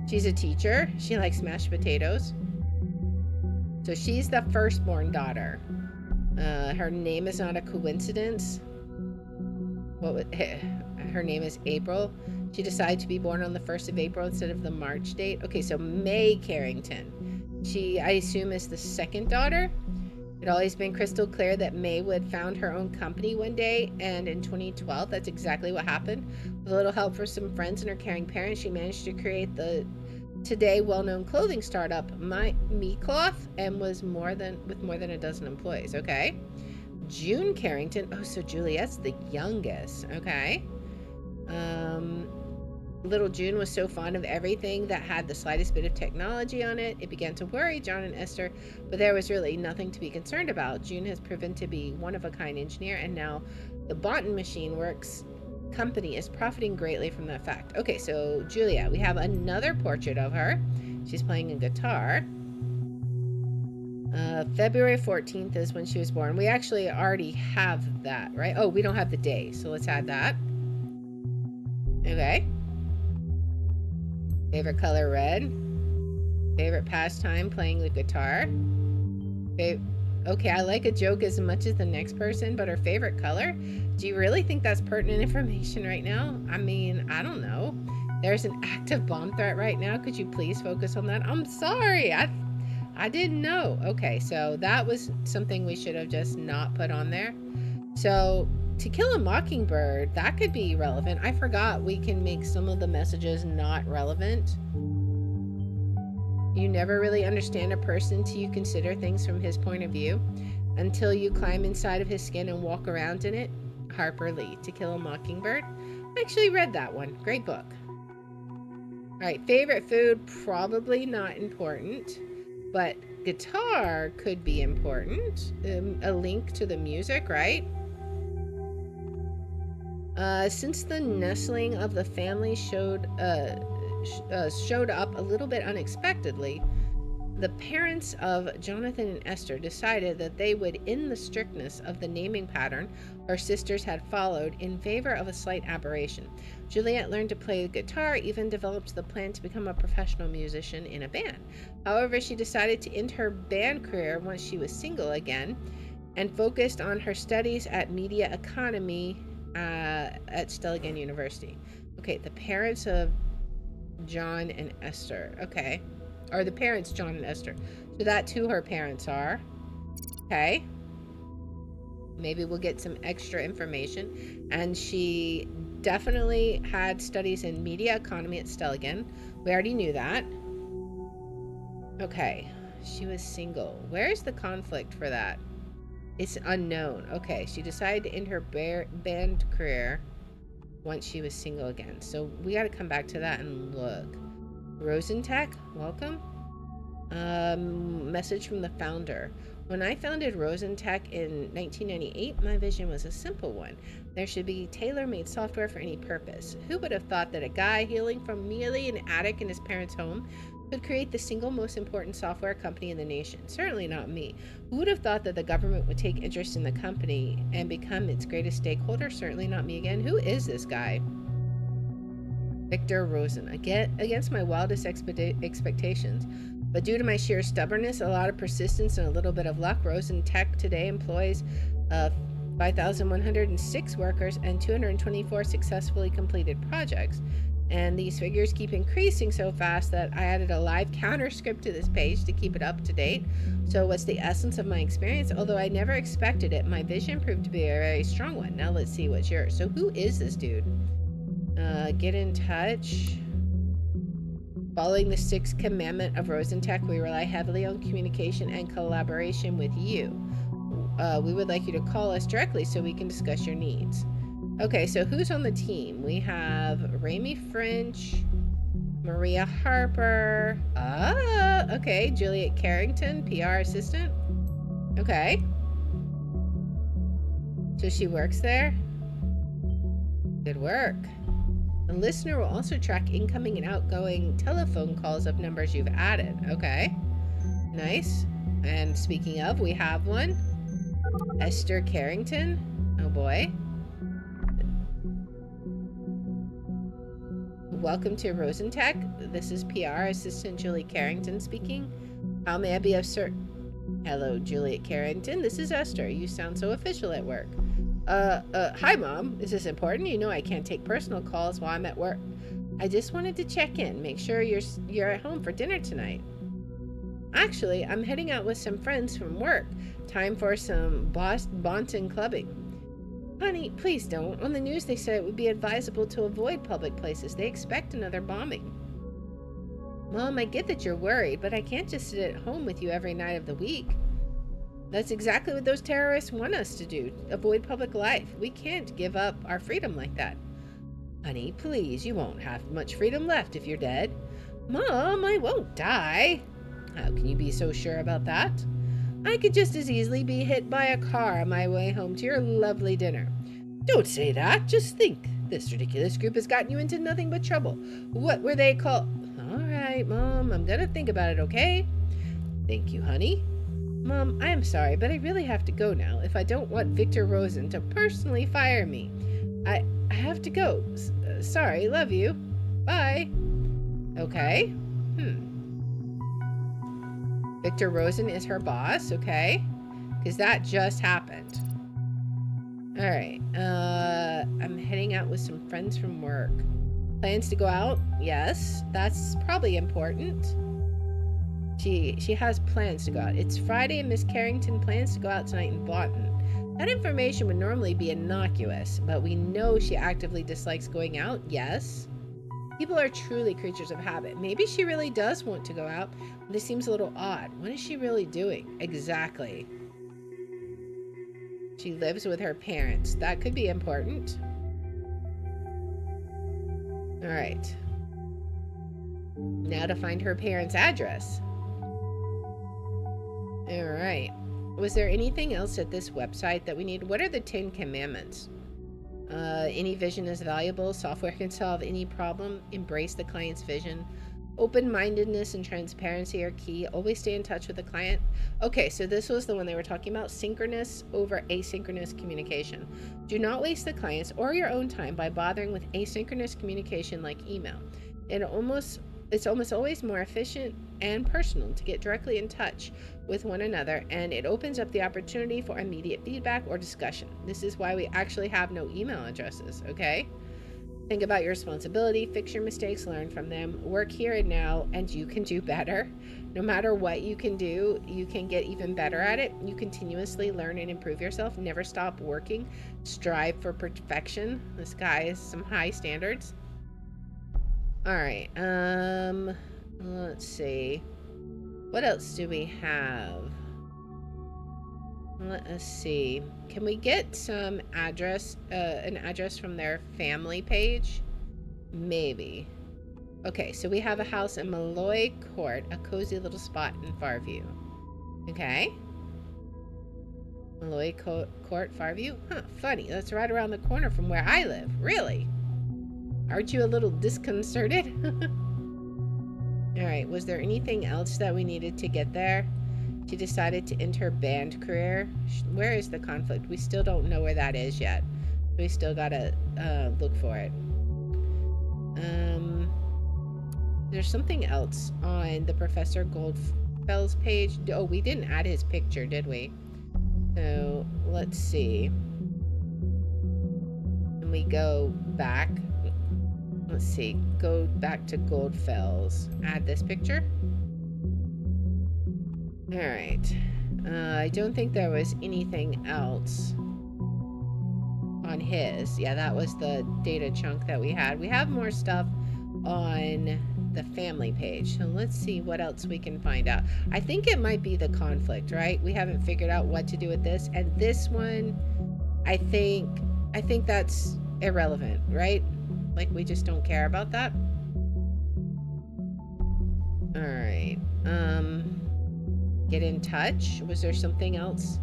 She's a teacher. She likes mashed potatoes. So she's the firstborn daughter. Her name is not a coincidence. Her name is April. She decided to be born on the 1st of April instead of the March date. Okay, so May Carrington. She, I assume, is the second daughter. It always been crystal clear that May would found her own company one day, and in 2012, that's exactly what happened. With a little help from some friends and her caring parents, she managed to create the today well-known clothing startup Me Cloth, and was with more than a dozen employees. Okay. June Carrington. Oh, so Juliet's the youngest. Okay. Little June was so fond of everything that had the slightest bit of technology on it. It began to worry John and Esther, but there was really nothing to be concerned about. June has proven to be one-of-a-kind engineer, and now the Bontton Machine Works company is profiting greatly from that fact. Okay, so Julia, we have another portrait of her. She's playing a guitar. February 14th is when she was born. We actually already have that, right? Oh, we don't have the day, so let's add that. Okay. Favorite color, red. Favorite pastime, playing the guitar. Okay, I like a joke as much as the next person, but her favorite color? Do you really think that's pertinent information right now? I mean, I don't know. There's an active bomb threat right now. Could you please focus on that? I'm sorry. I didn't know. Okay, so that was something we should have just not put on there. So, To Kill a Mockingbird, that could be relevant. I forgot we can make some of the messages not relevant. You never really understand a person till you consider things from his point of view. Until you climb inside of his skin and walk around in it. Harper Lee, To Kill a Mockingbird. I actually read that one. Great book. Alright, favorite food, probably not important. But guitar could be important. A link to the music, right? Since the nestling of the family showed up a little bit unexpectedly, the parents of Jonathan and Esther decided that they would end the strictness of the naming pattern her sisters had followed in favor of a slight aberration. Juliet learned to play the guitar, even developed the plan to become a professional musician in a band. However, she decided to end her band career once she was single again and focused on her studies at media economy at Stelligan University. Okay, the parents of John and Esther. Okay. Or the parents, John and Esther. So that's who her parents are. Okay. Maybe we'll get some extra information. And she definitely had studies in media economy at Stelligan. We already knew that. Okay. She was single. Where's the conflict for that? It's unknown. Okay. She decided to end her band career once she was single again. So we got to come back to that and look. Rosentech, welcome. Message from the founder. When I founded Rosentech in 1998, my vision was a simple one. There should be tailor-made software for any purpose. Who would have thought that a guy hailing from merely an attic in his parents' home could create the single most important software company in the nation? Certainly not me. Who would have thought that the government would take interest in the company and become its greatest stakeholder? Certainly not me again. Who is this guy? Victor Rosen. Against my wildest expectations, but due to my sheer stubbornness, a lot of persistence, and a little bit of luck, Rosentech today employs 5,106 workers and 224 successfully completed projects. And these figures keep increasing so fast that I added a live counter script to this page to keep it up to date. So what's the essence of my experience? Although I never expected it, my vision proved to be a very strong one. Now let's see what's yours. So who is this dude? Get in touch. Following the 6th commandment of Rosentech, we rely heavily on communication and collaboration with you. We would like you to call us directly so we can discuss your needs. Okay, so who's on the team? We have Ramey French, Maria Harper. Okay, Juliet Carrington, PR assistant. Okay. So she works there? Good work. The listener will also track incoming and outgoing telephone calls of numbers you've added. Okay. Nice. And speaking of, we have one. Esther Carrington. Oh boy. welcome to Rosentech. This is PR Assistant Julie Carrington speaking. How may I be of service? Hello, Juliet Carrington. This is Esther. You sound so official at work. Hi, Mom. Is this important? You know I can't take personal calls while I'm at work. I just wanted to check in, make sure you're at home for dinner tonight. Actually, I'm heading out with some friends from work. Time for some Bonton clubbing. Honey, please don't. On the news they said it would be advisable to avoid public places. They expect another bombing. Mom, I get that you're worried, but I can't just sit at home with you every night of the week. That's exactly what those terrorists want us to do, avoid public life. We can't give up our freedom like that. Honey, please, you won't have much freedom left if you're dead. Mom, I won't die. How can you be so sure about that? I could just as easily be hit by a car on my way home to your lovely dinner. Don't say that, just think. This ridiculous group has gotten you into nothing but trouble. What were they called? All right, Mom, I'm gonna think about it, okay? Thank you, honey. Mom, I am sorry, but I really have to go now if I don't want Victor Rosen to personally fire me. I have to go. Sorry, love you. Bye. Okay. Victor Rosen is her boss, okay? Because that just happened. All right. I'm heading out with some friends from work. Plans to go out? Yes, that's probably important. She has plans to go out. It's Friday and Miss Carrington plans to go out tonight in Boston. That information would normally be innocuous, but we know she actively dislikes going out. Yes. People are truly creatures of habit. Maybe she really does want to go out, but this seems a little odd. What is she really doing? Exactly. She lives with her parents. That could be important. All right. Now to find her parents' address. All right. Was there anything else at this website that we need? What are the 10 commandments? Any vision is valuable. Software can solve any problem. Embrace the client's vision. Open-mindedness and transparency are key. Always stay in touch with the client. Okay, so this was the one they were talking about. Synchronous over asynchronous communication. Do not waste the client's or your own time by bothering with asynchronous communication like email. It's almost always more efficient and personal to get directly in touch with one another, and it opens up the opportunity for immediate feedback or discussion. This is why we actually have no email addresses, okay? Think about your responsibility, fix your mistakes, learn from them, work here and now, and you can do better. No matter what you can do, you can get even better at it. You continuously learn and improve yourself. Never stop working. Strive for perfection. This guy has some high standards. All right, let's see. What else do we have? Let us see. Can we get some address, an address from their family page? Maybe. Okay, so we have a house in Malloy Court, a cozy little spot in Farview. Okay. Malloy Court, Farview? Huh, funny. That's right around the corner from where I live. Really? Aren't you a little disconcerted? All right, was there anything else that we needed to get there? She decided to end her band career. Where is the conflict? We still don't know where that is yet. We still gotta look for it. There's something else on the Professor Goldfell's page. Oh, we didn't add his picture, did we? So, let's see. And we go back. Let's see, go back to Goldfell's. Add this picture. All right. I don't think there was anything else on his. Yeah, that was the data chunk that we had. We have more stuff on the family page. So let's see what else we can find out. I think it might be the conflict, right? We haven't figured out what to do with this. And this one, I think that's irrelevant, right? Like, we just don't care about that. All right. Get in touch. Was there something else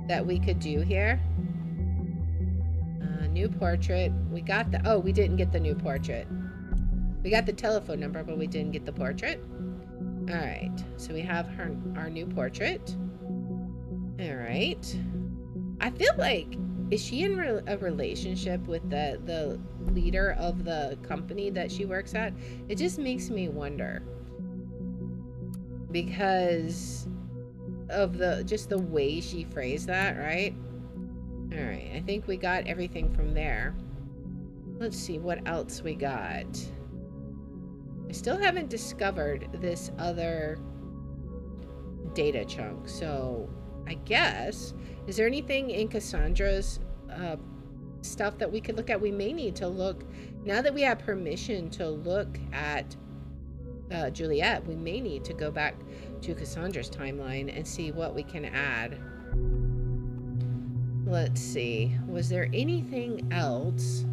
that we could do here? New portrait. We got the... Oh, we didn't get the new portrait. We got the telephone number, but we didn't get the portrait. All right. So we have our new portrait. All right. I feel like is she in a relationship with the leader of the company that she works at? It just makes me wonder, because of the way she phrased that, right? All right, I think we got everything from there. Let's see what else we got. I still haven't discovered this other data chunk, so I guess, is there anything in Cassandra's stuff that we could look at? We may need to look, now that we have permission to look at Juliet, we may need to go back to Cassandra's timeline and see what we can add. Let's see, was there anything else?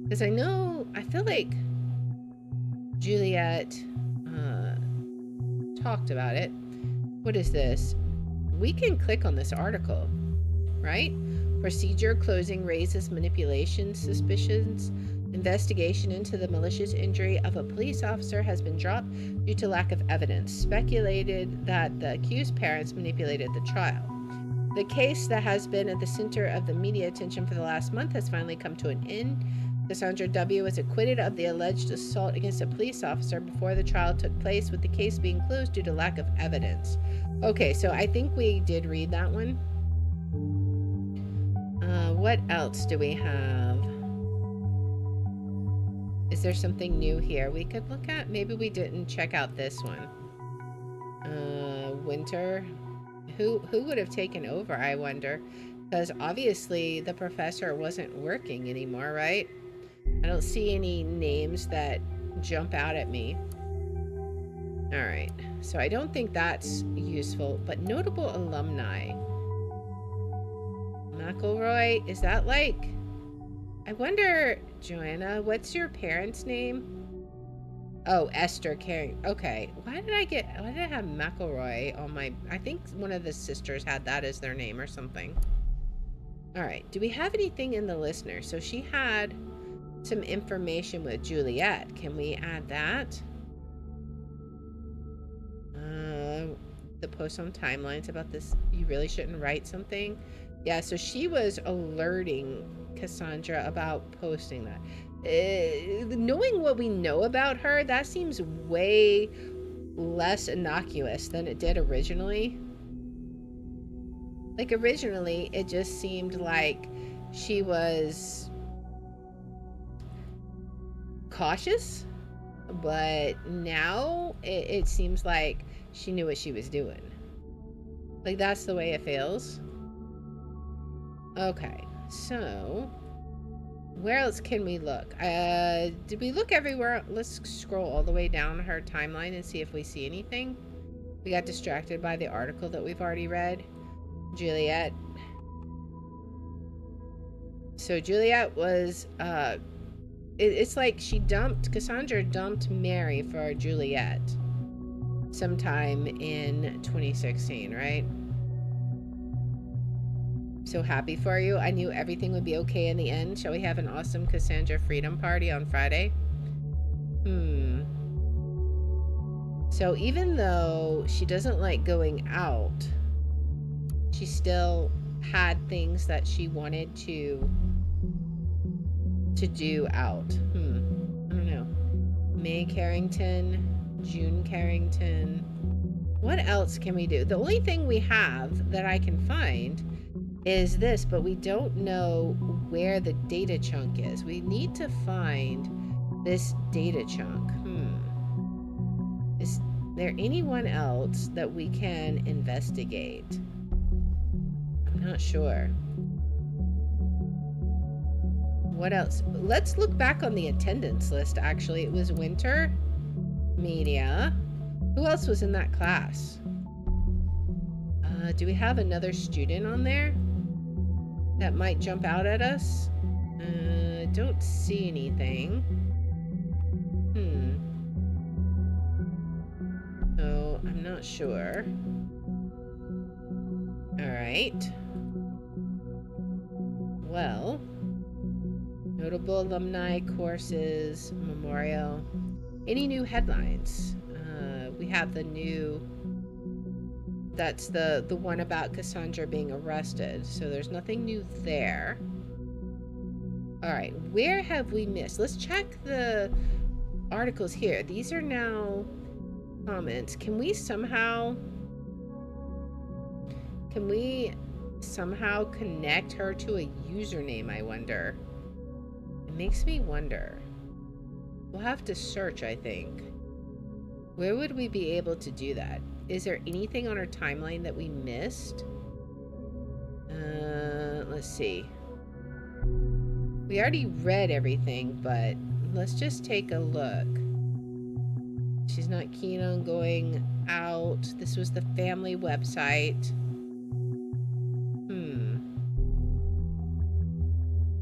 Because I feel like Juliet talked about it. What is this? We can click on this article, right? Procedure closing raises manipulation suspicions. Investigation into the malicious injury of a police officer has been dropped due to lack of evidence. Speculated that the accused parents manipulated the child. The case that has been at the center of the media attention for the last month has finally come to an end. Cassandra W. was acquitted of the alleged assault against a police officer before the trial took place, with the case being closed due to lack of evidence. Okay, so I think we did read that one. What else do we have? Is there something new here we could look at? Maybe we didn't check out this one. Winter. Who would have taken over, I wonder? Because obviously the professor wasn't working anymore, right? I don't see any names that jump out at me. All right, so I don't think that's useful, but notable alumni. McElroy, is that like, I wonder, Joanna, what's your parents' name? Oh, Esther Caring. Okay, why did I have McElroy on my, I think one of the sisters had that as their name or something. All right, do we have anything in the listener? So she had some information with Juliet. Can we add that? The post on timelines about this, you really shouldn't write something. Yeah, so she was alerting Cassandra about posting that. Knowing what we know about her, that seems way less innocuous than it did originally. Like originally, it just seemed like she was cautious, but now it seems like she knew what she was doing. Like, that's the way it feels. Okay, so where else can we look? Did we look everywhere? Let's scroll all the way down her timeline and see if we see anything. We got distracted by the article that we've already read. Juliet. So Juliet was it's like Cassandra dumped Mary for Juliet sometime in 2016, right? So happy for you. I knew everything would be okay in the end. Shall we have an awesome Cassandra freedom party on Friday? So even though she doesn't like going out, she still had things that she wanted to do out. I don't know. May Carrington, June Carrington. What else can we do? The only thing we have that I can find is this, but we don't know where the data chunk is. We need to find this data chunk. Is there anyone else that we can investigate? I'm not sure. What else? Let's look back on the attendance list, actually. It was Winter, Media. Who else was in that class? Do we have another student on there that might jump out at us? Don't see anything. So I'm not sure. All right. Well, notable alumni, courses, memorial. Any new headlines? We have the new That's the one about Cassandra being arrested. So there's nothing new there. All right, where have we missed? Let's check the articles here. These are now comments. Can we somehow connect her to a username, I wonder? It makes me wonder. We'll have to search, I think. Where would we be able to do that? Is there anything on our timeline that we missed? Let's see. We already read everything, but let's just take a look. She's not keen on going out. This was the family website.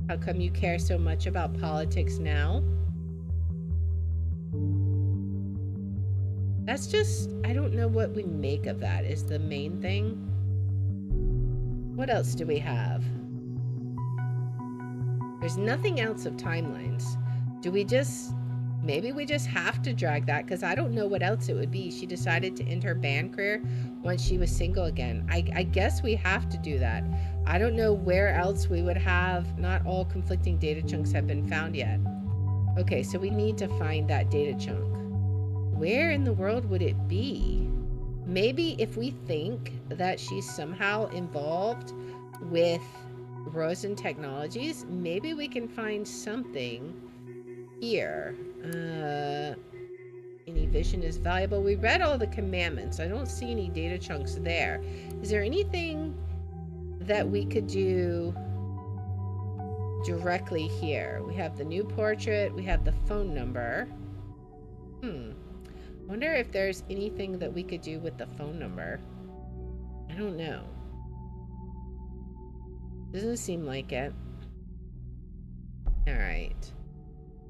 How come you care so much about politics now? That's just, I don't know what we make of that is the main thing. What else do we have? There's nothing else of timelines. Do we just, maybe we just have to drag that, because I don't know what else it would be. She decided to end her band career once she was single again. I guess we have to do that. I don't know where else we would have. Not all conflicting data chunks have been found yet. Okay, so we need to find that data chunk. Where in the world would it be? Maybe if we think that she's somehow involved with Rosen Technologies, maybe we can find something here. Any vision is valuable. We read all the commandments. I don't see any data chunks there. Is there anything that we could do directly here? We have the new portrait. We have the phone number. Wonder if there's anything that we could do with the phone number. I don't know. Doesn't seem like it. All right.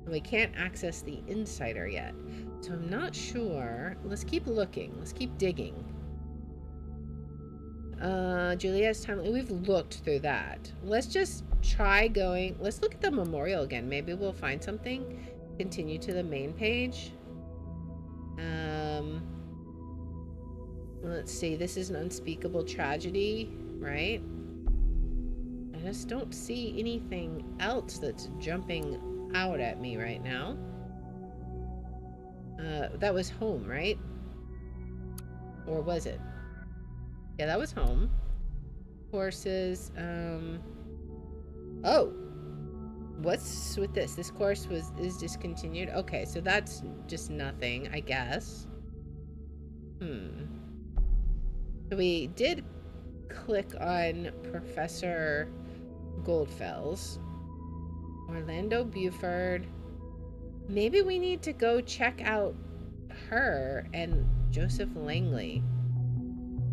We can't access the insider yet, so I'm not sure. Let's keep looking. Let's keep digging. Juliet's timeline. We've looked through that. Let's just try going. Let's look at the memorial again. Maybe we'll find something. Continue to the main page. Let's see. This is an unspeakable tragedy, right? I just don't see anything else that's jumping out at me right now. That was home, right? Or was it? Yeah, that was home. Courses. Oh, what's with this? This course is discontinued. Okay, so that's just nothing, I guess. So we did click on Professor Goldfell's. Orlando Buford. Maybe we need to go check out her and Joseph Langley.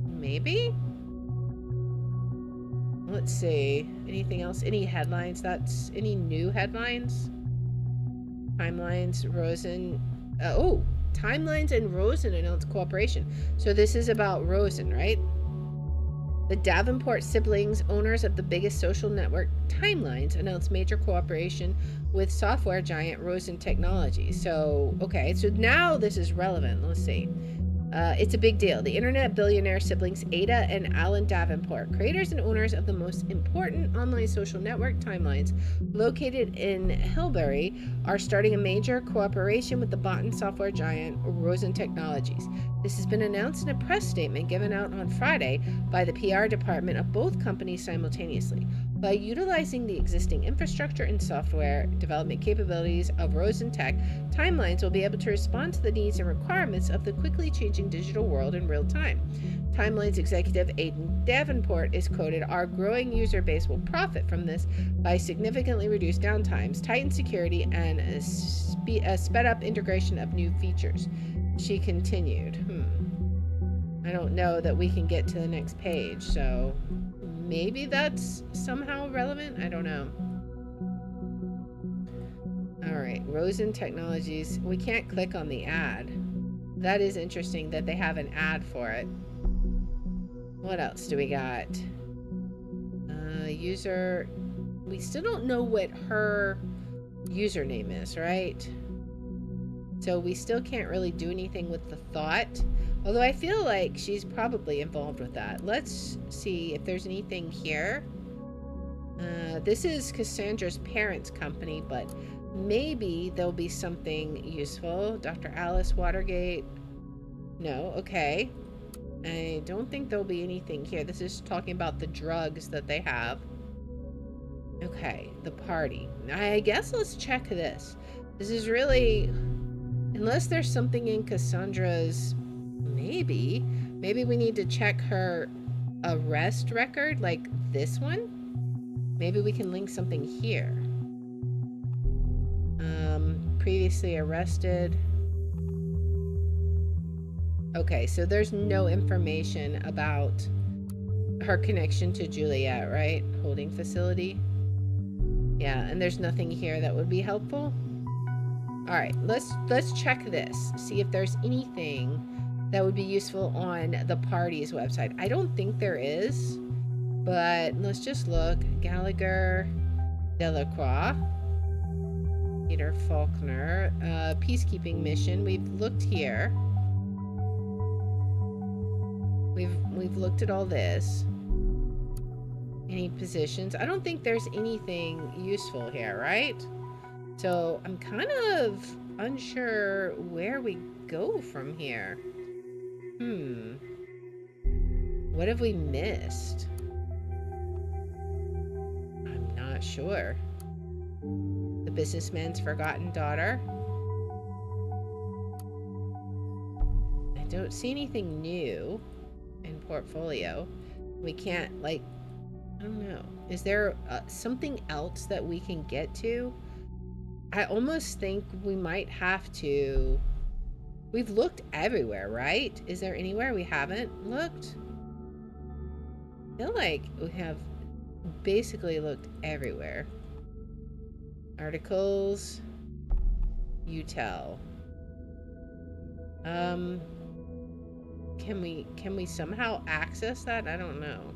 Maybe? Let's see. Anything else? Any headlines? That's any new headlines? Timelines, Rosen. Oh, Timelines and Rosen announced cooperation. So this is about Rosen, right? The Davenport siblings, owners of the biggest social network, Timelines, announced major cooperation with software giant Rosen Technologies. So, okay, so now this is relevant. Let's see. It's a big deal. The internet billionaire siblings Ada and Alan Davenport, creators and owners of the most important online social network, Timelines, located in Hillbury, are starting a major cooperation with the bot software giant Rosen Technologies. This has been announced in a press statement given out on Friday by the PR department of both companies simultaneously. By utilizing the existing infrastructure and software development capabilities of Rosen Tech, Timelines will be able to respond to the needs and requirements of the quickly changing digital world in real time. Timelines executive Aidan Davenport is quoted, "Our growing user base will profit from this by significantly reduced downtimes, tightened security, and a sped up integration of new features." She continued. I don't know that we can get to the next page, so maybe that's somehow relevant. I don't know. All right, Rosen Technologies. We can't click on the ad. That is interesting that they have an ad for it. What else do we got? User. We still don't know what her username is, right? So we still can't really do anything with the thought. Although I feel like she's probably involved with that. Let's see if there's anything here. This is Cassandra's parents' company, but maybe there'll be something useful. Dr. Alice Watergate. No, okay. I don't think there'll be anything here. This is talking about the drugs that they have. Okay, the party. I guess let's check this. This is really... Unless there's something in Cassandra's... Maybe we need to check her arrest record, like this one. Maybe we can link something here. Previously arrested. Okay, so there's no information about her connection to Juliet, right? Holding facility. Yeah, and there's nothing here that would be helpful. All right, let's check this. See if there's anything that would be useful on the party's website. I don't think there is, but let's just look. Gallagher, Delacroix, Peter Faulkner, peacekeeping mission. We've looked here. We've looked at all this. Any positions? I don't think there's anything useful here, right? So I'm kind of unsure where we go from here. What have we missed? I'm not sure. The businessman's forgotten daughter. I don't see anything new in portfolio. We can't, like, I don't know. Is there something else that we can get to? I almost think we might have to... We've looked everywhere, right? Is there anywhere we haven't looked? I feel like we have basically looked everywhere. Articles. You tell. Can we somehow access that? I don't know.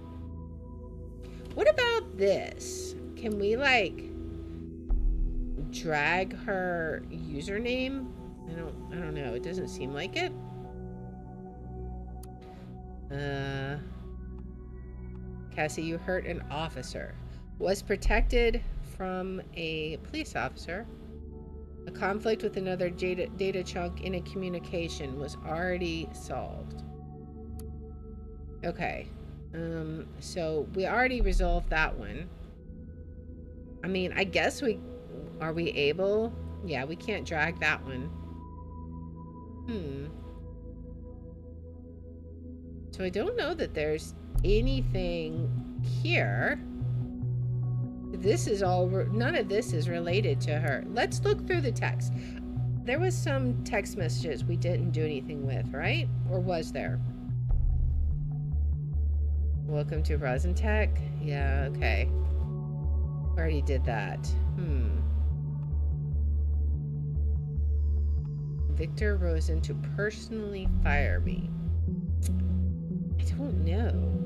What about this? Can we, like, drag her username? I don't know. It doesn't seem like it. Cassie, you hurt an officer. Was protected from a police officer. A conflict with another data chunk in a communication was already solved. Okay. So we already resolved that one. I mean, I guess are we able? Yeah, we can't drag that one. So I don't know that there's anything here. This is all, none of this is related to her. Let's look through the text. There was some text messages we didn't do anything with, right? Or was there? Welcome to Rosentech. Yeah, okay. Already did that. Victor Rosen to personally fire me. I don't know.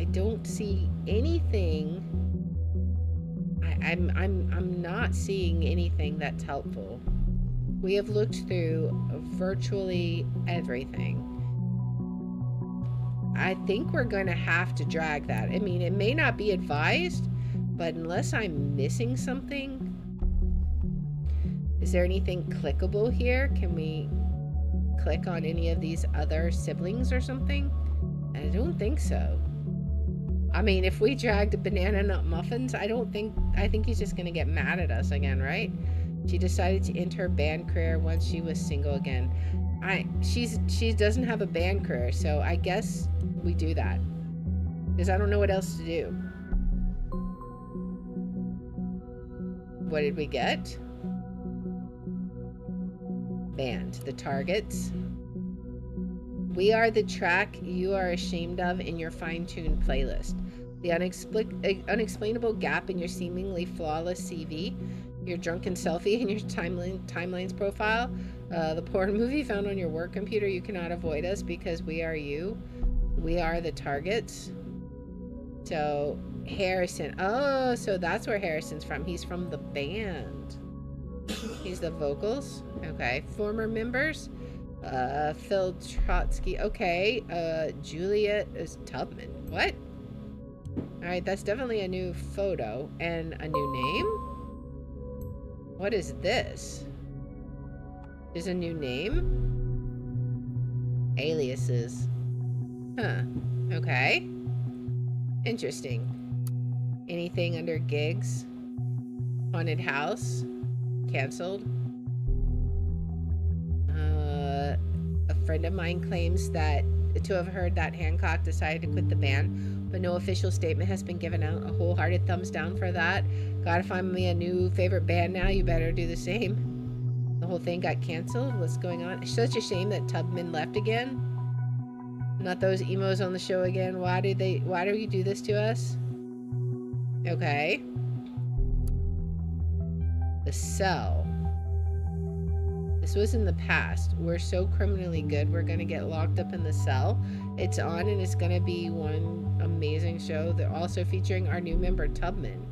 I don't see anything. I'm not seeing anything that's helpful. We have looked through virtually everything. I think we're going to have to drag that. I mean, it may not be advised, but unless I'm missing something. Is there anything clickable here? Can we click on any of these other siblings or something? I don't think so. I mean, if we dragged Banana Nut Muffins, I think he's just gonna get mad at us again, right? She decided to end her band career once she was single again. She doesn't have a band career, so I guess we do that. Because I don't know what else to do. What did we get? Band. The targets. We are the track you are ashamed of in your fine-tuned playlist. The unexplainable gap in your seemingly flawless CV. Your drunken selfie in your timelines profile. The porn movie found on your work computer. You cannot avoid us because we are you. We are the targets. So, Harrison. Oh, so that's where Harrison's from. He's from the band. He's the vocals. Okay. Former members. Phil Trotsky. Okay. Juliet is Tubman. What? Alright, that's definitely a new photo. And a new name? What is this? Is a new name? Aliases. Huh. Okay. Interesting. Anything under gigs? Haunted house? Cancelled? A friend of mine claims that to have heard that Hancock decided to quit the band, but no official statement has been given out. A wholehearted thumbs down for that. Gotta find me a new favorite band now. You better do the same. The whole thing got canceled. What's going on? It's such a shame that Tubman left again. Not those emos on the show again. Why do you do this to us? Okay. The Cell. This was in the past. We're so criminally good, we're gonna get locked up in the cell. It's on and it's gonna be one amazing show. They're also featuring our new member, Tubman.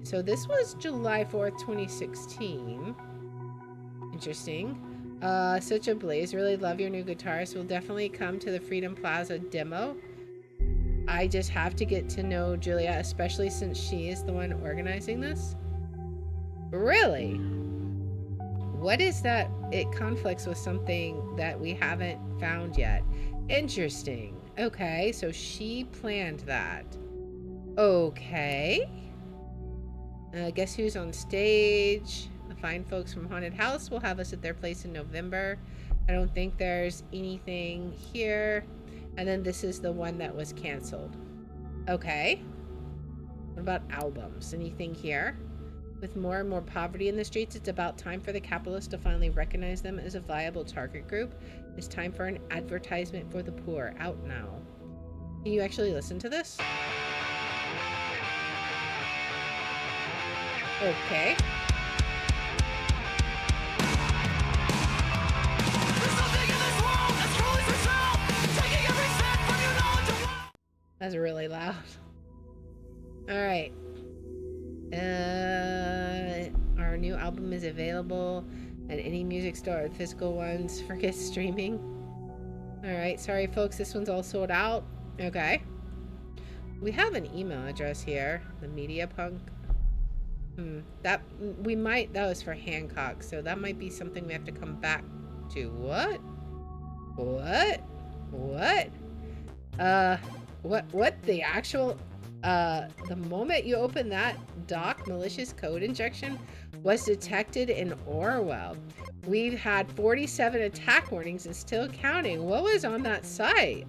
So this was July 4th, 2016. Interesting. Such a blaze. Really love your new guitarist. Will definitely come to the Freedom Plaza demo. I just have to get to know Julia, especially since she is the one organizing this. Really? What is that? It conflicts with something that we haven't found yet. Interesting. Okay, so she planned that. Okay. Guess who's on stage? The fine folks from Haunted House will have us at their place in November. I don't think there's anything here. And then this is the one that was canceled. Okay. What about albums? Anything here? With more and more poverty in the streets, it's about time for the capitalists to finally recognize them as a viable target group. It's time for an advertisement for the poor. Out now. Can you actually listen to this? Okay. That's really loud. All right. Our new album is available at any music store. The physical ones, forget streaming. All right, sorry folks, this one's all sold out. Okay. We have an email address here, the Media Punk. That was for Hancock, so that might be something we have to come back to. What the actual the moment you open that doc, malicious code injection was detected in Orwell. We've had 47 attack warnings and still counting. What was on that site?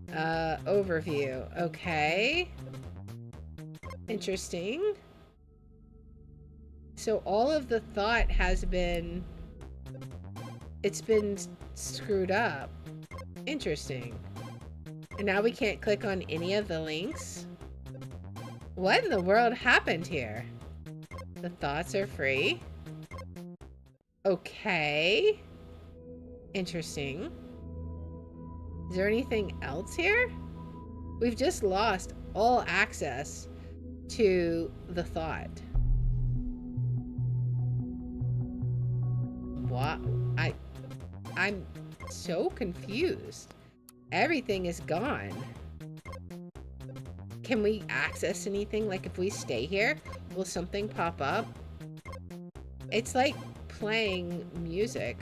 Overview. Okay. Interesting. So all of the thought has been... It's been screwed up. Interesting. And now we can't click on any of the links? What in the world happened here? The thoughts are free? Okay. Interesting. Is there anything else here? We've just lost all access to the thought. What? I'm so confused. Everything is gone. Can we access anything? Like if we stay here, will something pop up? It's like playing music.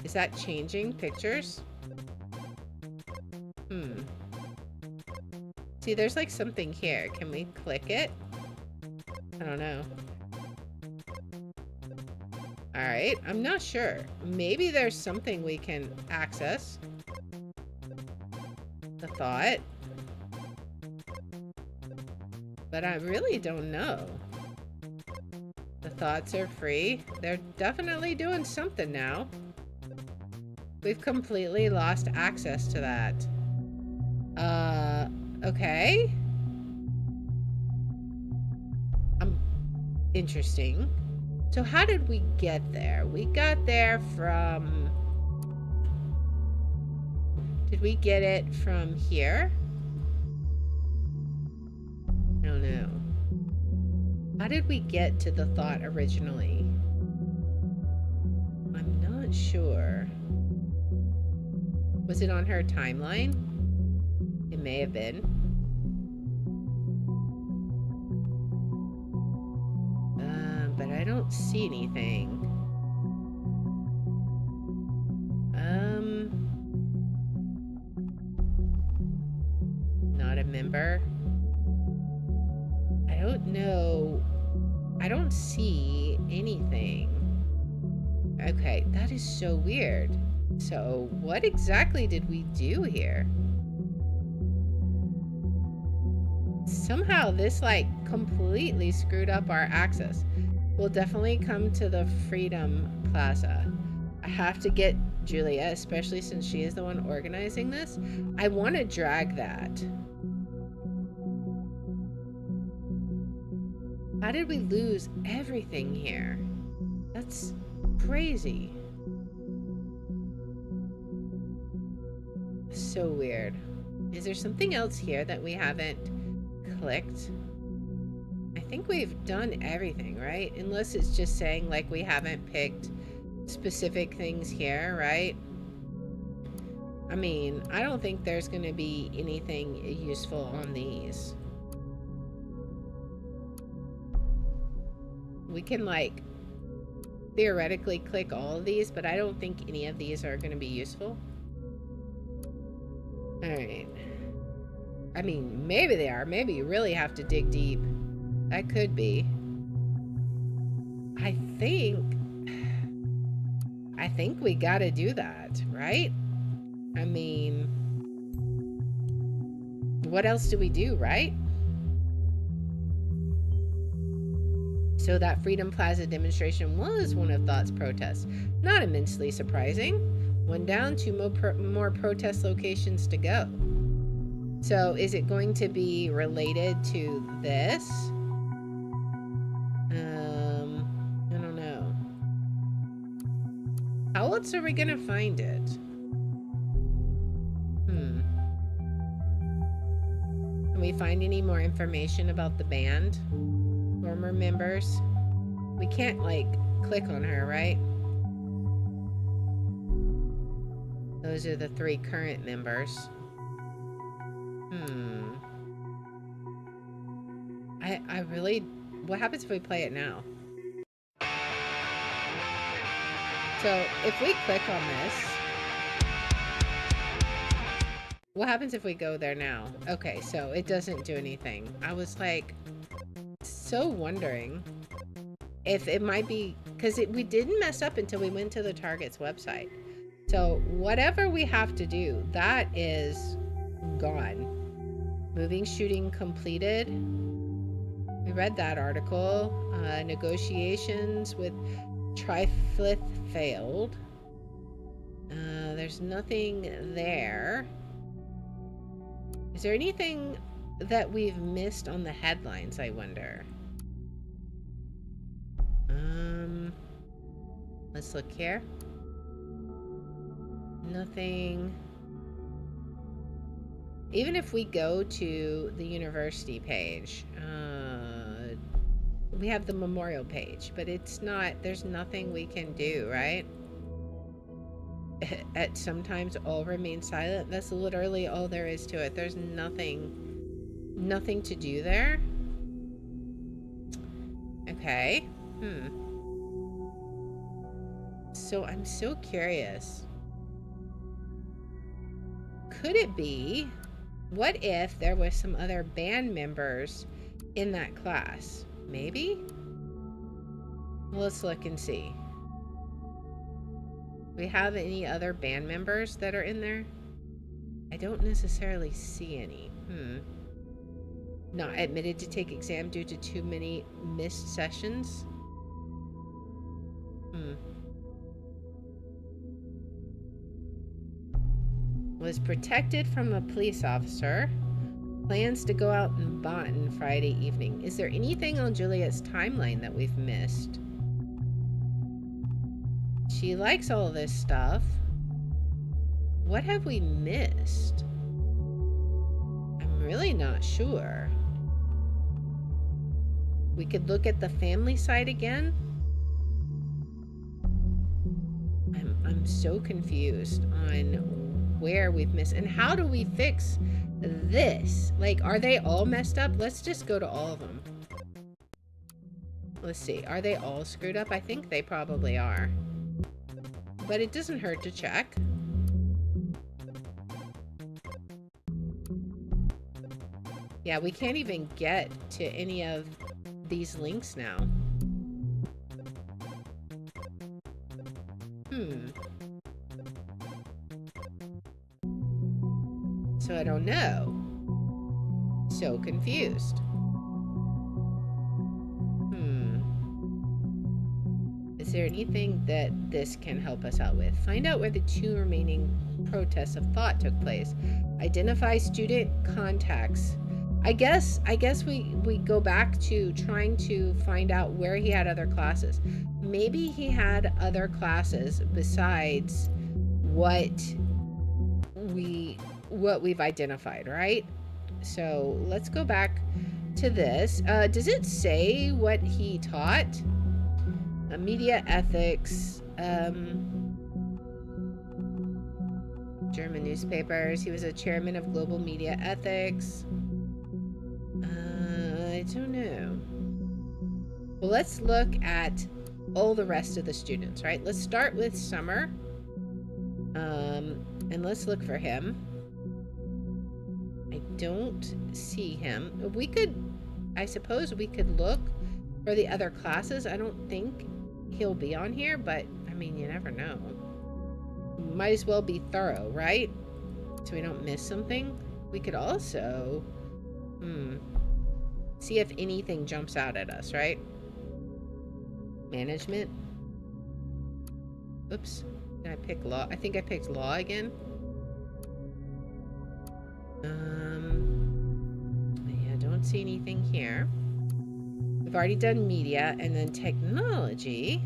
Is that changing pictures? See, there's like something here. Can we click it? I don't know. Alright, I'm not sure. Maybe there's something we can access. The thought. But I really don't know. The thoughts are free. They're definitely doing something now. We've completely lost access to that. Okay. Interesting. So how did we get there? We got there from... Did we get it from here? I don't know. How did we get to the thought originally? not sure. Was it on her timeline? It may have been. But I don't see anything. Not a member. I don't know. I don't see anything. Okay, that is so weird. So, what exactly did we do here? Somehow this, like, completely screwed up our access. We'll definitely come to the Freedom Plaza. I have to get Julia, especially since she is the one organizing this. I want to drag that. How did we lose everything here? That's crazy. So weird. Is there something else here that we haven't clicked? I think we've done everything, right? Unless it's just saying like we haven't picked specific things here, right? I mean, I don't think there's going to be anything useful on these. We can like theoretically click all of these, but I don't think any of these are going to be useful. All right. I mean, maybe they are. Maybe you really have to dig deep. That could be. I think we got to do that, right? I mean, what else do we do, right? So that Freedom Plaza demonstration was one of Thought's protests. Not immensely surprising. One down, two more protest locations to go. So is it going to be related to this? I don't know. How else are we going to find it? Can we find any more information about the band? Former members? We can't, like, click on her, right? Those are the 3 current members. I really... What happens if we play it now? So, if we click on this... What happens if we go there now? Okay, so it doesn't do anything. I was, like, so wondering if it might be... Because we didn't mess up until we went to the Target's website. So, whatever we have to do, that is gone. Moving shooting completed. We read that article. Negotiations with Triflith failed. There's nothing there. Is there anything that we've missed on the headlines, I wonder? Let's look here. Nothing. Even if we go to the university page, we have the memorial page, but it's not, there's nothing we can do, right? At sometimes all remain silent. That's literally all there is to it. There's nothing to do there. Okay. So I'm so curious. Could it be, what if there was some other band members in that class? Maybe? Well, let's look and see. Do we have any other band members that are in there? I don't necessarily see any. Not admitted to take exam due to too many missed sessions. Was protected from a police officer. Plans to go out in Boonton Friday evening. Is there anything on Juliet's timeline that we've missed? She likes all this stuff. What have we missed? I'm really not sure. We could look at the family side again. I'm so confused on where we've missed. And how do we fix this? Like, are they all messed up? Let's just go to all of them. Let's see. Are they all screwed up? I think they probably are. But it doesn't hurt to check. Yeah, we can't even get to any of these links now. So I don't know. So confused. Is there anything that this can help us out with? Find out where the 2 remaining protests of thought took place. Identify student contacts. I guess we go back to trying to find out where he had other classes. Maybe he had other classes besides what we've identified, right? So let's go back to this. Does it say what he taught? Media ethics, German newspapers. He was a chairman of global media ethics. I don't know. Well, let's look at all the rest of the students, right? Let's start with Summer. And let's look for him. I don't see him. I suppose we could look for the other classes. I don't think he'll be on here, but I mean, you never know. Might as well be thorough, right? So we don't miss something. We could also see if anything jumps out at us, right? Management. Oops. Did I pick law? I think I picked law again. Yeah, don't see anything here. We've already done media, and then technology.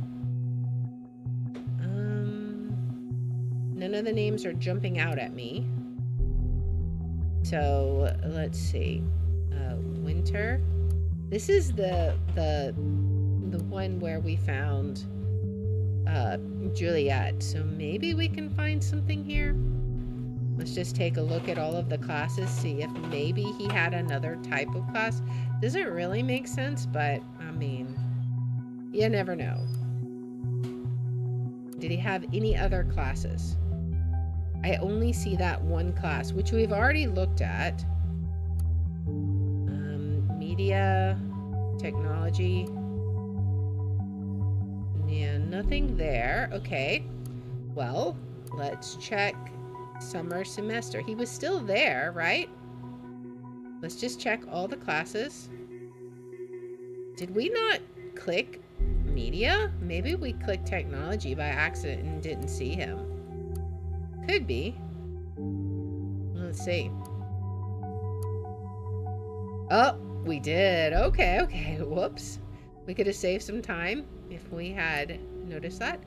None of the names are jumping out at me. So let's see. Winter. This is the one where we found Juliet. So maybe we can find something here. Let's just take a look at all of the classes, see if maybe he had another type of class. Doesn't really make sense, but I mean, you never know. Did he have any other classes? I only see that one class, which we've already looked at. Media, technology. Yeah, nothing there. Okay. Well, let's check summer semester. He was still there, right? Let's just check all the classes. Did we not click media? Maybe we clicked technology by accident and didn't see him. Could be. Let's see. Oh, we did. Okay. Whoops. We could have saved some time if we had noticed that.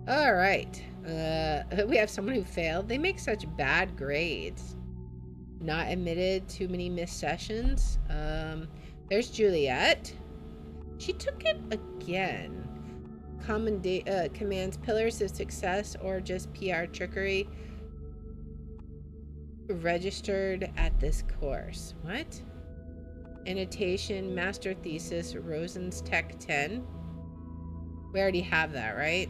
All right. We have someone who failed. They make such bad grades. Not admitted. Too many missed sessions. There's Juliet. She took it again. Commands pillars of success or just PR trickery. Registered at this course. What? Annotation, master thesis, Rosen's Tech 10. We already have that, right?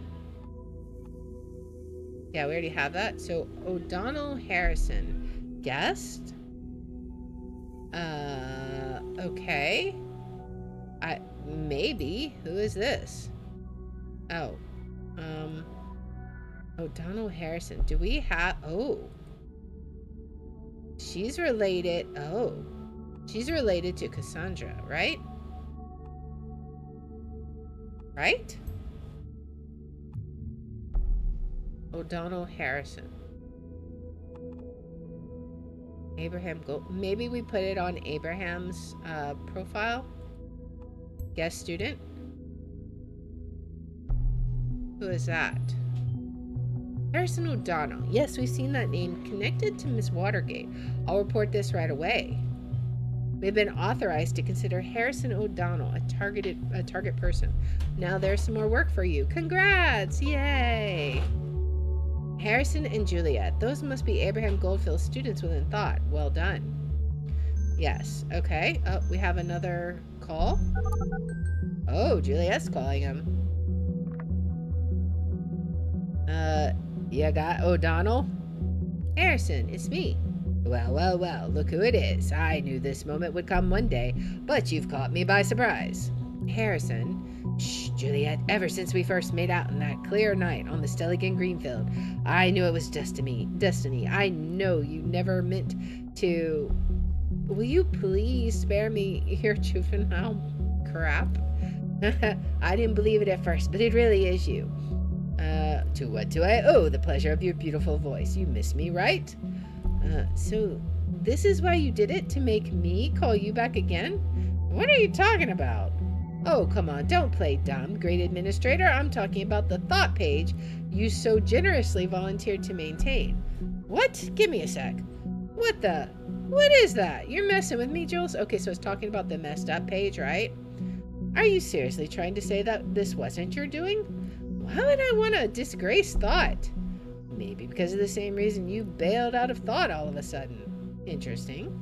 Yeah, we already have that. So O'Donnell Harrison, guest. Okay. Maybe. Who is this? Oh. O'Donnell Harrison. Do we have... Oh. She's related... Oh. She's related to Cassandra, right? Right? O'Donnell Harrison. Abraham Gold. Maybe we put it on Abraham's profile. Guest student. Who is that? Harrison O'Donnell. Yes, we've seen that name. Connected to Miss Watergate. I'll report this right away. We've been authorized to consider Harrison O'Donnell a target person. Now there's some more work for you. Congrats! Yay! Harrison and Juliet. Those must be Abraham Goldfield's students within thought. Well done. Yes. Okay. Oh, we have another call. Oh, Juliet's calling him. You got O'Donnell? Harrison, it's me. Well, well, well, look who it is. I knew this moment would come one day, but you've caught me by surprise. Harrison. Shh, Juliet, ever since we first made out on that clear night on the Stelligan Greenfield, I knew it was destiny. I know you never meant to... Will you please spare me your juvenile crap? I didn't believe it at first, but it really is you. To what do I owe the pleasure of your beautiful voice? You miss me, right? So this is why you did it? To make me call you back again? What are you talking about? Oh, come on, don't play dumb, great administrator. I'm talking about the thought page you so generously volunteered to maintain. What? Give me a sec. What is that? You're messing with me, Jules? Okay, so it's talking about the messed up page, right? Are you seriously trying to say that this wasn't your doing? Why would I want to disgrace thought? Maybe because of the same reason you bailed out of thought all of a sudden. Interesting.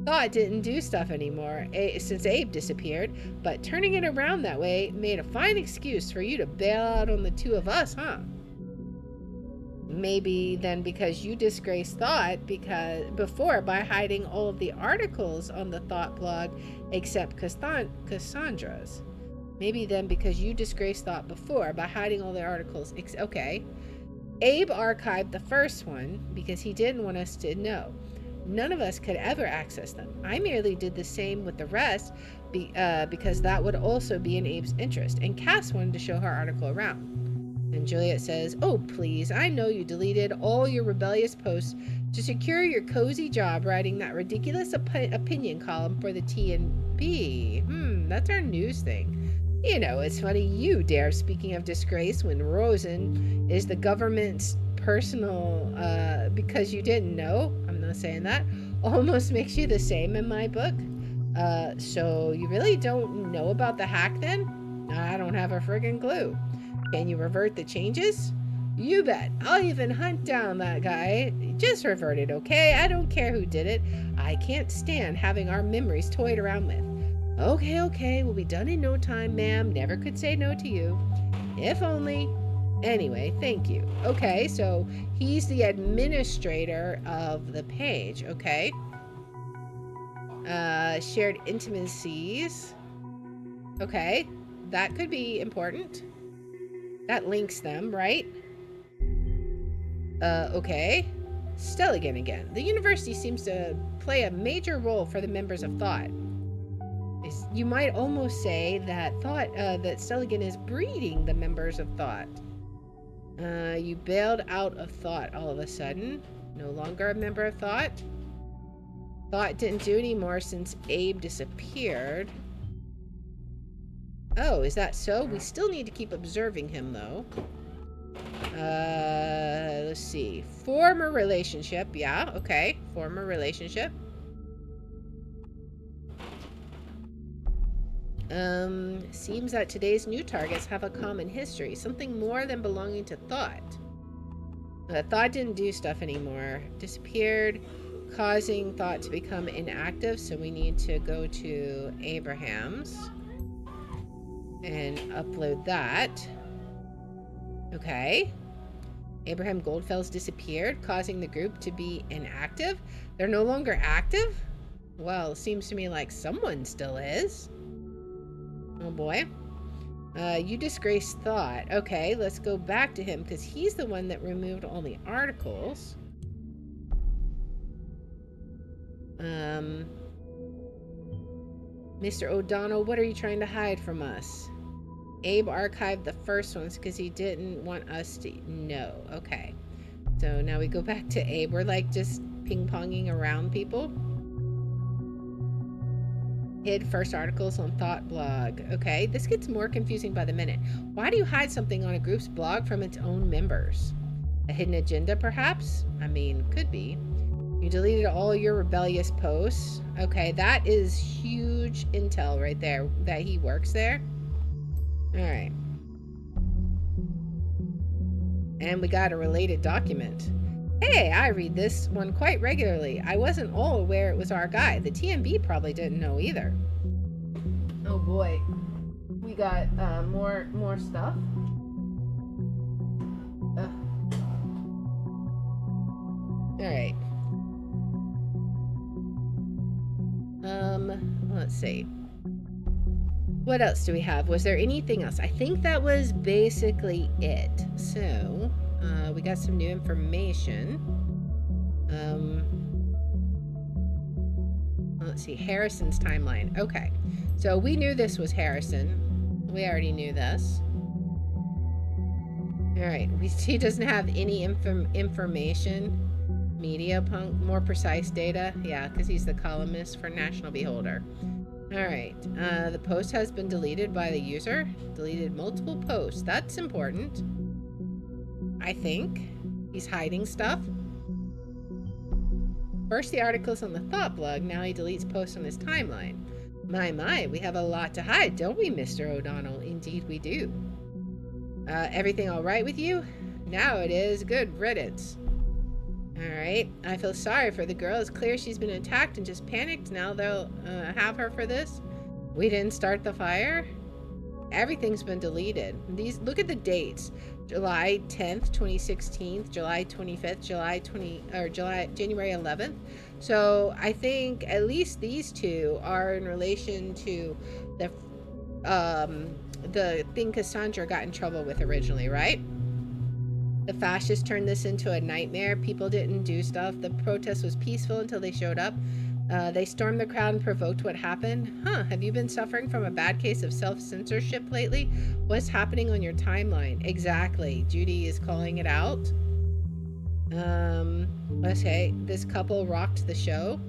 Thought didn't do stuff anymore since Abe disappeared, but turning it around that way made a fine excuse for you to bail out on the two of us, huh? Maybe then because you disgraced thought before by hiding all of the articles on the thought blog except Cassandra's. Maybe then because you disgraced thought before by hiding all the articles. Okay. Abe archived the first one because he didn't want us to know. None of us could ever access them. I merely did the same with the rest because that would also be in Abe's interest. And Cass wanted to show her article around. And Juliet says, oh, please, I know you deleted all your rebellious posts to secure your cozy job writing that ridiculous opinion column for the T&B. That's our news thing. You know, it's funny you dare, speaking of disgrace, when Rosen is the government's personal, because you didn't know, I'm not saying that, almost makes you the same in my book. So you really don't know about the hack then? I don't have a friggin' clue. Can you revert the changes? You bet. I'll even hunt down that guy. Just revert it, okay? I don't care who did it. I can't stand having our memories toyed around with. Okay, we'll be done in no time, ma'am. Never could say no to you. If only. Anyway, thank you. Okay, so he's the administrator of the page, okay? Shared intimacies. Okay, that could be important. That links them, right? Okay. Stelligan again. The university seems to play a major role for the members of Thought. You might almost say that that Stelligan is breeding the members of Thought. You bailed out of Thought all of a sudden. No longer a member of Thought. Thought didn't do any more since Abe disappeared. Oh, is that so? We still need to keep observing him, though. Let's see. Former relationship. Yeah, okay. Former relationship. Seems that today's new targets have a common history. Something more than belonging to Thought. Thought didn't do stuff anymore. Disappeared, causing Thought to become inactive. So we need to go to Abraham's and upload that. Okay. Abraham Goldfield's disappeared, causing the group to be inactive. They're no longer active? Well, seems to me like someone still is. Oh boy. You disgraced Thought. Okay, let's go back to him because he's the one that removed all the articles. Mr. O'Donnell, what are you trying to hide from us? Abe archived the first ones because he didn't want us to know. Okay. So now we go back to Abe. We're like just ping-ponging around people. Hid first articles on Thought blog. Okay, this gets more confusing by the minute. Why do you hide something on a group's blog from its own members? A hidden agenda, perhaps? I mean, could be. You deleted all your rebellious posts. Okay, that is huge intel right there, that he works there. All right. And we got a related document. Hey, I read this one quite regularly. I wasn't all aware it was our guy. The TMB probably didn't know either. Oh boy. We got more stuff. Alright. Let's see. What else do we have? Was there anything else? I think that was basically it. So, we got some new information. Let's see. Harrison's timeline. Okay. So we knew this was Harrison. We already knew this. Alright. He doesn't have any information. Media punk. More precise data. Yeah, because he's the columnist for National Beholder. Alright, the post has been deleted by the user. Deleted multiple posts. That's important. I think. He's hiding stuff. First the articles on the Thought blog, now he deletes posts on his timeline. My, we have a lot to hide, don't we, Mr. O'Donnell? Indeed we do. Everything alright with you? Now it is. Good riddance. Alright, I feel sorry for the girl. It's clear she's been attacked and just panicked. Now they'll have her for this. We didn't start the fire. Everything's been deleted. Look at the dates. July 10th, 2016, July 25th, January 11th. So I think at least these two are in relation to the thing Cassandra got in trouble with originally, right? The fascists turned this into a nightmare. People didn't do stuff. The protest was peaceful until they showed up. They stormed the crowd and provoked what happened. Have you been suffering from a bad case of self-censorship lately? What's happening on your timeline? Exactly. Judy is calling it out. Okay. This couple rocked the show.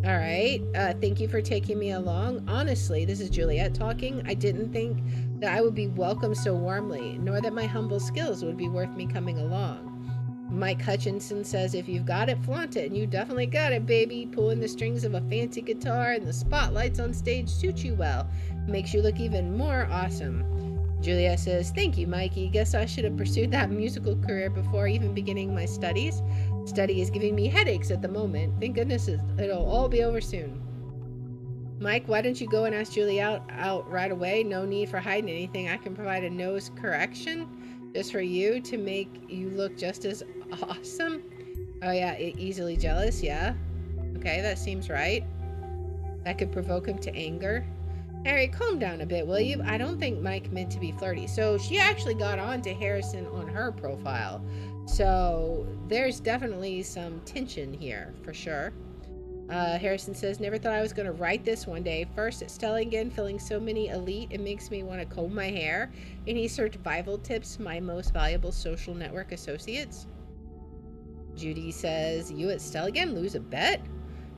All right. Thank you for taking me along. Honestly, this is Juliet talking. I didn't think that I would be welcomed so warmly, nor that my humble skills would be worth me coming along. Mike Hutchinson says, if you've got it, flaunt it, and you definitely got it, baby. Pulling the strings of a fancy guitar and the spotlights on stage suit you well. Makes you look even more awesome. Julia says, thank you, Mikey. Guess I should have pursued that musical career before even beginning my studies. Study is giving me headaches at the moment. Thank goodness it'll all be over soon. Mike, why don't you go and ask Julia out right away? No need for hiding anything. I can provide a nose correction just for you to make you look just as awesome. Oh yeah, easily jealous, yeah. Okay, that seems right. That could provoke him to anger. Harry, calm down a bit, will you? I don't think Mike meant to be flirty. So she actually got on to Harrison on her profile. So there's definitely some tension here, for sure. Harrison says, never thought I was going to write this one day. First at Stellingen, feeling so many elite, it makes me want to comb my hair. Any survival tips, my most valuable social network associates? Judy says, you at Stellingen, lose a bet?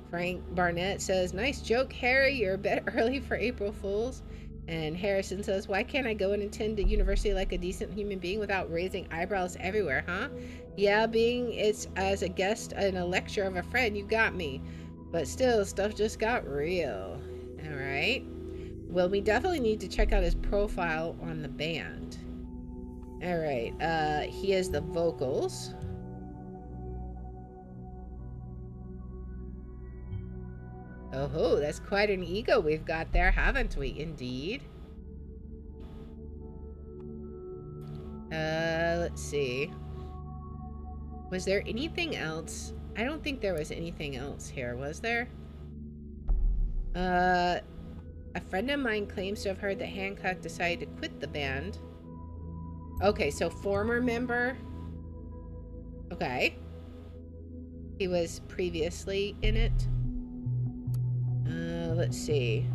Frank Barnett says, nice joke, Harry, you're a bit early for April Fools. And Harrison says, why can't I go and attend a university like a decent human being without raising eyebrows everywhere, huh? Yeah, being it's as a guest in a lecture of a friend, you got me. But still, stuff just got real. Alright. Well, we definitely need to check out his profile on the band. Alright, he has the vocals. Oh, that's quite an ego we've got there, haven't we? Indeed. Let's see. Was there anything else? I don't think there was anything else here, was there? A friend of mine claims to have heard that Hancock decided to quit the band. Okay, so former member. Okay. He was previously in it. Let's see.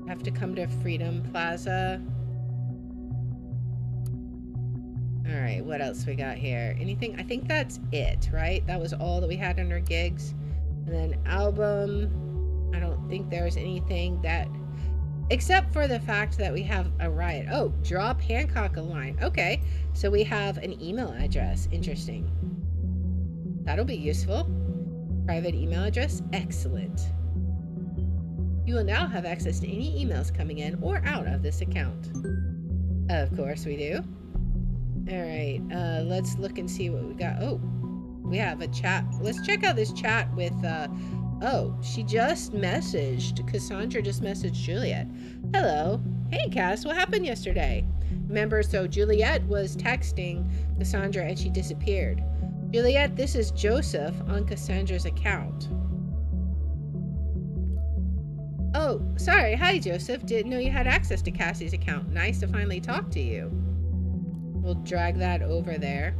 Have to come to Freedom Plaza. Alright, what else we got here? Anything? I think that's it, right? That was all that we had under gigs. And then album. I don't think there's anything that... Except for the fact that we have a riot. Oh, drop Hancock a line. Okay, so we have an email address. Interesting. That'll be useful. Private email address. Excellent. You will now have access to any emails coming in or out of this account. Of course we do. Alright, let's look and see what we got. Oh, we have a chat. Let's check out this chat with, oh, she just messaged. Cassandra just messaged Juliet. Hello. Hey, Cass, what happened yesterday? Remember, so Juliet was texting Cassandra and she disappeared. Juliet, this is Joseph on Cassandra's account. Oh, sorry. Hi, Joseph. Didn't know you had access to Cassie's account. Nice to finally talk to you. We'll drag that over there.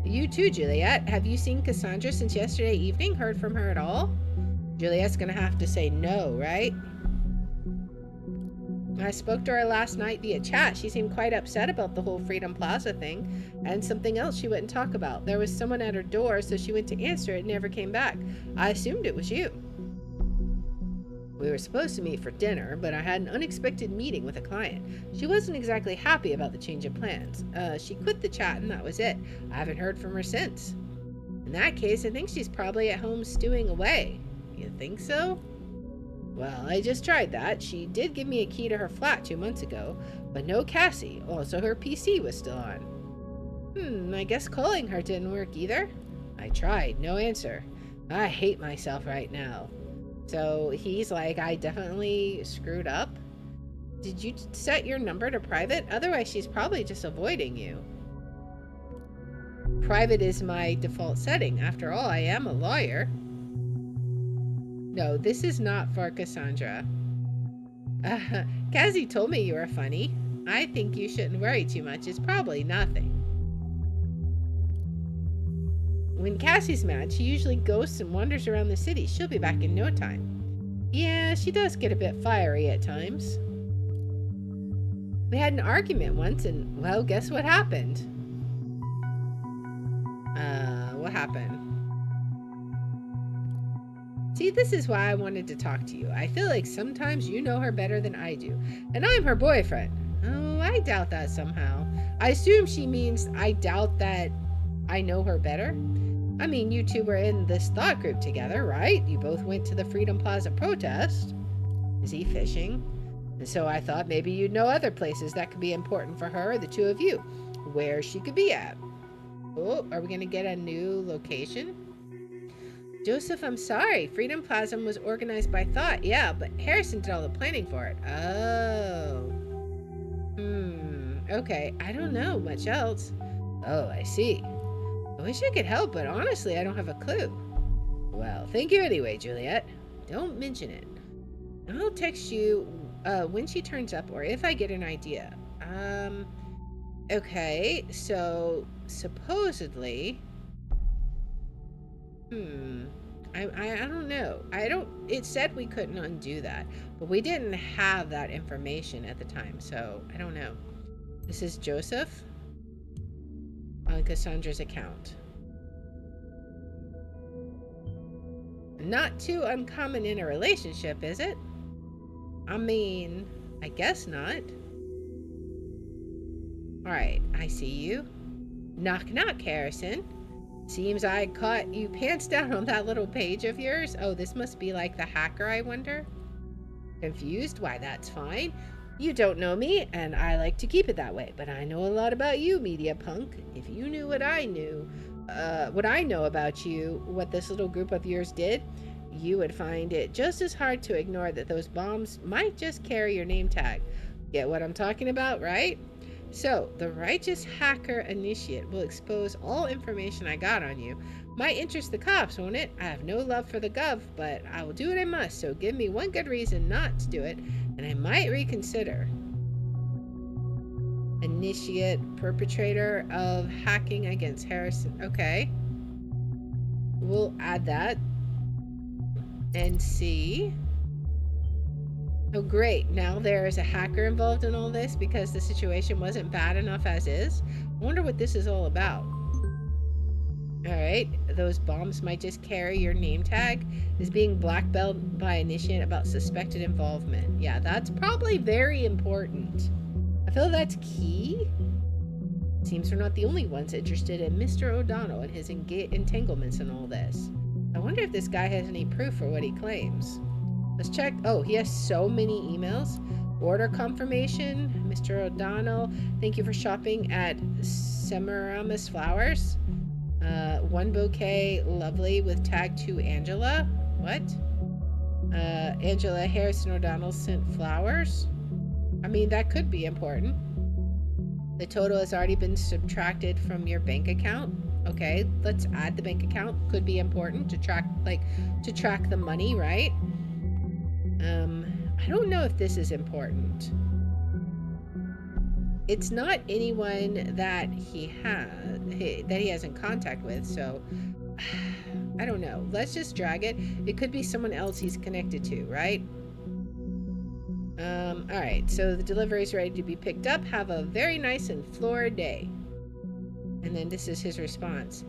You too, Juliet. Have you seen Cassandra since yesterday evening? Heard from her at all? Juliet's gonna have to say no, right? I spoke to her last night via chat. She seemed quite upset about the whole Freedom Plaza thing, and something else she wouldn't talk about. There was someone at her door, so she went to answer it and never came back. I assumed it was you. We were supposed to meet for dinner, but I had an unexpected meeting with a client. She wasn't exactly happy about the change of plans. She quit the chat and that was it. I haven't heard from her since. In that case, I think she's probably at home stewing away. You think so? Well, I just tried that. She did give me a key to her flat 2 months ago, but no Cassie. Also, her PC was still on. I guess calling her didn't work either. I tried, no answer. I hate myself right now. So he's like, I definitely screwed up. Did you set your number to private? Otherwise, she's probably just avoiding you. Private is my default setting. After all, I am a lawyer. No, this is not for Cassandra. Cassie told me you were funny. I think you shouldn't worry too much. It's probably nothing. When Cassie's mad, she usually ghosts and wanders around the city. She'll be back in no time. Yeah, she does get a bit fiery at times. We had an argument once and, well, guess what happened? What happened? See, this is why I wanted to talk to you. I feel like sometimes you know her better than I do. And I'm her boyfriend. Oh, I doubt that somehow. I assume she means I doubt that I know her better. I mean, you two were in this thought group together, right? You both went to the Freedom Plaza protest. Is he fishing? And so I thought maybe you'd know other places that could be important for her, the two of you, where she could be at. Oh, are we going to get a new location? Joseph, I'm sorry. Freedom Plaza was organized by Thought, yeah, but Harrison did all the planning for it. Oh. Okay, I don't know much else. Oh, I see. I wish I could help, but honestly, I don't have a clue. Well, thank you anyway, Juliet. Don't mention it. I'll text you when she turns up or if I get an idea. Okay, so supposedly... I don't know. It said we couldn't undo that, but we didn't have that information at the time, so I don't know. This is Joseph on Cassandra's account. Not too uncommon in a relationship, is it? I mean, I guess not. Alright, I see you. Knock knock, Harrison. Seems I caught you pants down on that little page of yours. Oh, this must be like the hacker, I wonder. Confused? Why, that's fine. You don't know me, and I like to keep it that way. But I know a lot about you, media punk. If you knew what I knew, what I know about you, what this little group of yours did, you would find it just as hard to ignore that those bombs might just carry your name tag. Get what I'm talking about, right? So, the righteous hacker initiate will expose all information I got on you. Might interest the cops, won't it? I have no love for the gov, but I will do what I must, so give me one good reason not to do it, and I might reconsider. Initiate perpetrator of hacking against Harrison. Okay. We'll add that. And see. Oh, great. Now there is a hacker involved in all this because the situation wasn't bad enough as is. I wonder what this is all about. Alright, those bombs might just carry your name tag. Is being black belt by initiate about suspected involvement. Yeah, that's probably very important. I feel that's key. Seems we're not the only ones interested in Mr. O'Donnell and his entanglements in all this. I wonder if this guy has any proof for what he claims. Let's check. Oh, he has so many emails. Order confirmation. Mr. O'Donnell, thank you for shopping at Semiramis flowers. 1 bouquet, lovely, with tag to Angela. What? Angela Harrison O'Donnell sent flowers. I mean, that could be important. The total has already been subtracted from your bank account. Okay, let's add the bank account. Could be important to track, to track the money, right? I don't know if this is important. It's not anyone that he has in contact with, so I don't know. Let's just drag it. It could be someone else he's connected to, right? All right, so the delivery is ready to be picked up. Have a very nice and florid day. And then this is his response.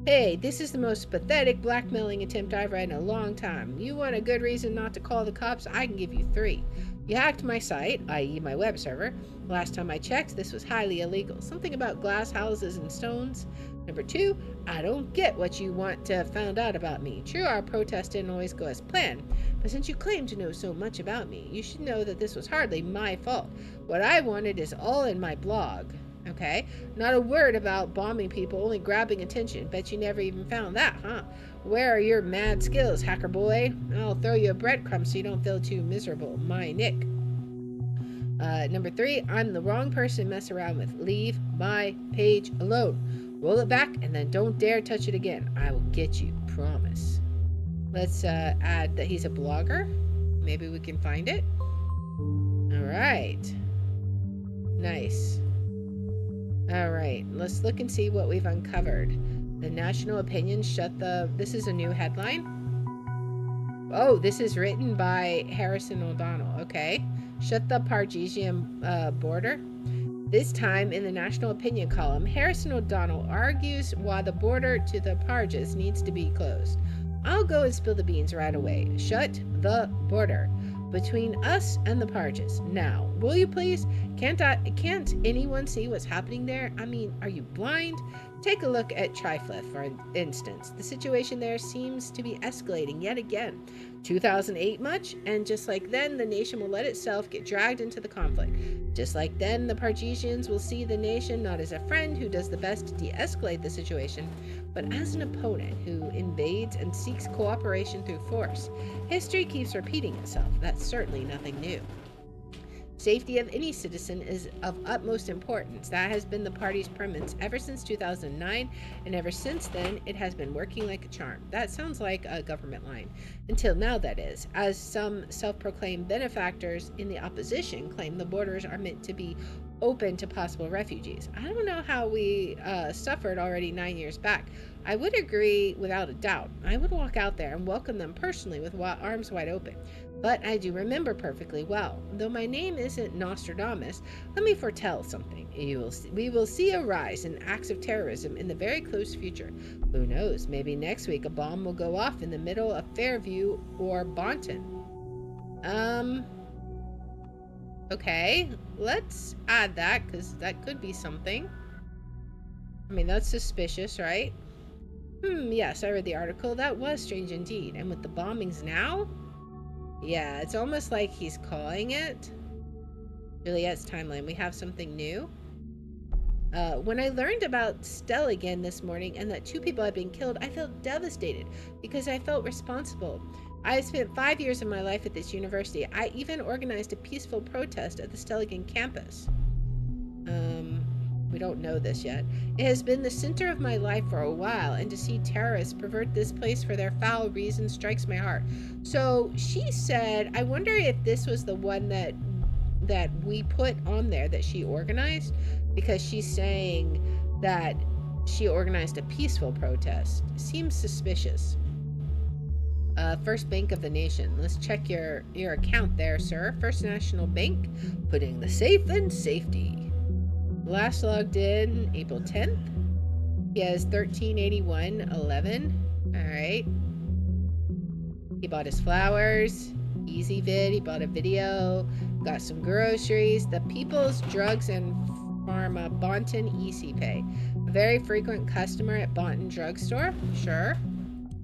Hey, this is the most pathetic blackmailing attempt I've read in a long time. You want a good reason not to call the cops? I can give you 3. You hacked my site, i.e. my web server. Last time I checked, this was highly illegal. Something about glass houses and stones. Number 2, I don't get what you want to have found out about me. True, our protest didn't always go as planned, but since you claim to know so much about me, you should know that this was hardly my fault. What I wanted is all in my blog. Okay? Not a word about bombing people, only grabbing attention. Bet you never even found that, huh? Where are your mad skills, hacker boy? I'll throw you a breadcrumb so you don't feel too miserable. My Nick. Number 3, I'm the wrong person to mess around with. Leave my page alone. Roll it back and then don't dare touch it again. I will get you. Promise. Let's add that he's a blogger. Maybe we can find it. Alright. Nice. Alright, let's look and see what we've uncovered. The national opinion shut the... This is a new headline. Oh, this is written by Harrison O'Donnell. Okay. Shut the Pargesian border. This time in the national opinion column, Harrison O'Donnell argues why the border to the Parges needs to be closed. I'll go and spill the beans right away. Shut the border between us and the Parges. Now, will you please? Can't anyone see what's happening there? I mean, are you blind? Take a look at Triflith, for instance. The situation there seems to be escalating yet again. 2008 much? And just like then, the nation will let itself get dragged into the conflict. Just like then, the Pargesians will see the nation not as a friend who does the best to de-escalate the situation, but as an opponent who invades and seeks cooperation through force. History keeps repeating itself. That's certainly nothing new. Safety of any citizen is of utmost importance. That has been the party's premise ever since 2009, and ever since then, it has been working like a charm. That sounds like a government line. Until now, that is. As some self-proclaimed benefactors in the opposition claim the borders are meant to be open to possible refugees. I don't know how we suffered already 9 years back. I would agree without a doubt. I would walk out there and welcome them personally with arms wide open. But I do remember perfectly well. Though my name isn't Nostradamus, let me foretell something. We will see a rise in acts of terrorism in the very close future. Who knows, maybe next week a bomb will go off in the middle of Fairview or Bonton. Okay, let's add that, because that could be something. I mean, that's suspicious, right? Yes, I read the article. That was strange indeed. And with the bombings now? Yeah, it's almost like he's calling it. Juliet's timeline. We have something new. When I learned about Stelligan this morning and that 2 people had been killed, I felt devastated because I felt responsible. I have spent 5 years of my life at this university. I even organized a peaceful protest at the Stelligan campus. We don't know this yet. It has been the center of my life for a while, and to see terrorists pervert this place for their foul reasons strikes my heart. So she said, I wonder if this was the one that we put on there that she organized, because she's saying that she organized a peaceful protest. Seems suspicious. First Bank of the Nation. Let's check your account there, sir. First National Bank, putting the safe in safety. Last logged in April 10th. He has 1381.11. Alright. He bought his flowers. Easy vid. He bought a video. Got some groceries. The People's Drugs and Pharma Bonton Easy Pay. A very frequent customer at Bonton Drugstore. Sure.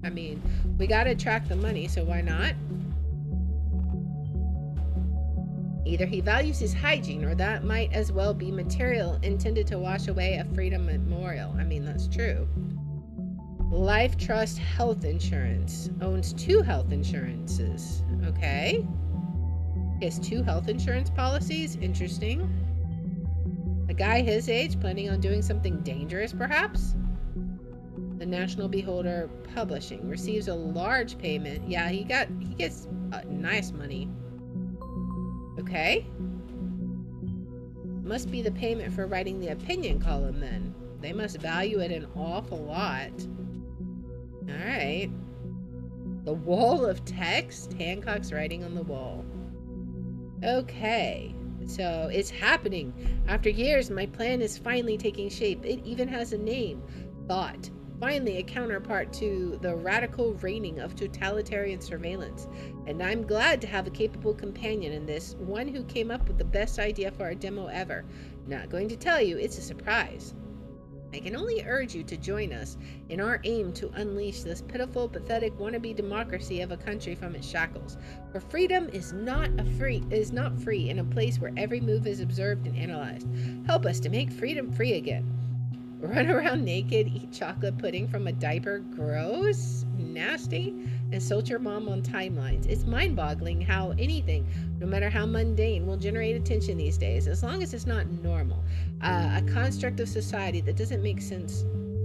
I mean, we gotta track the money, so why not? Either he values his hygiene, or that might as well be material intended to wash away a freedom memorial. I mean, that's true. Life Trust Health Insurance owns 2 health insurances. Okay. He has 2 health insurance policies. Interesting. A guy his age planning on doing something dangerous, perhaps? The National Beholder Publishing receives a large payment. Yeah, he gets nice money. Okay. Must be the payment for writing the opinion column then. They must value it an awful lot. Alright. The wall of text? Hancock's writing on the wall. Okay. So it's happening. After years, my plan is finally taking shape. It even has a name. Thought. Finally, a counterpart to the radical reigning of totalitarian surveillance. And I'm glad to have a capable companion in this, one who came up with the best idea for our demo ever. Not going to tell you, it's a surprise. I can only urge you to join us in our aim to unleash this pitiful, pathetic wannabe democracy of a country from its shackles. For freedom is not free in a place where every move is observed and analyzed. Help us to make freedom free again. Run around naked, eat chocolate pudding from a diaper, gross, nasty, insult your mom on timelines. It's mind-boggling how anything, no matter how mundane, will generate attention these days, as long as it's not normal. A construct of society that doesn't make sense,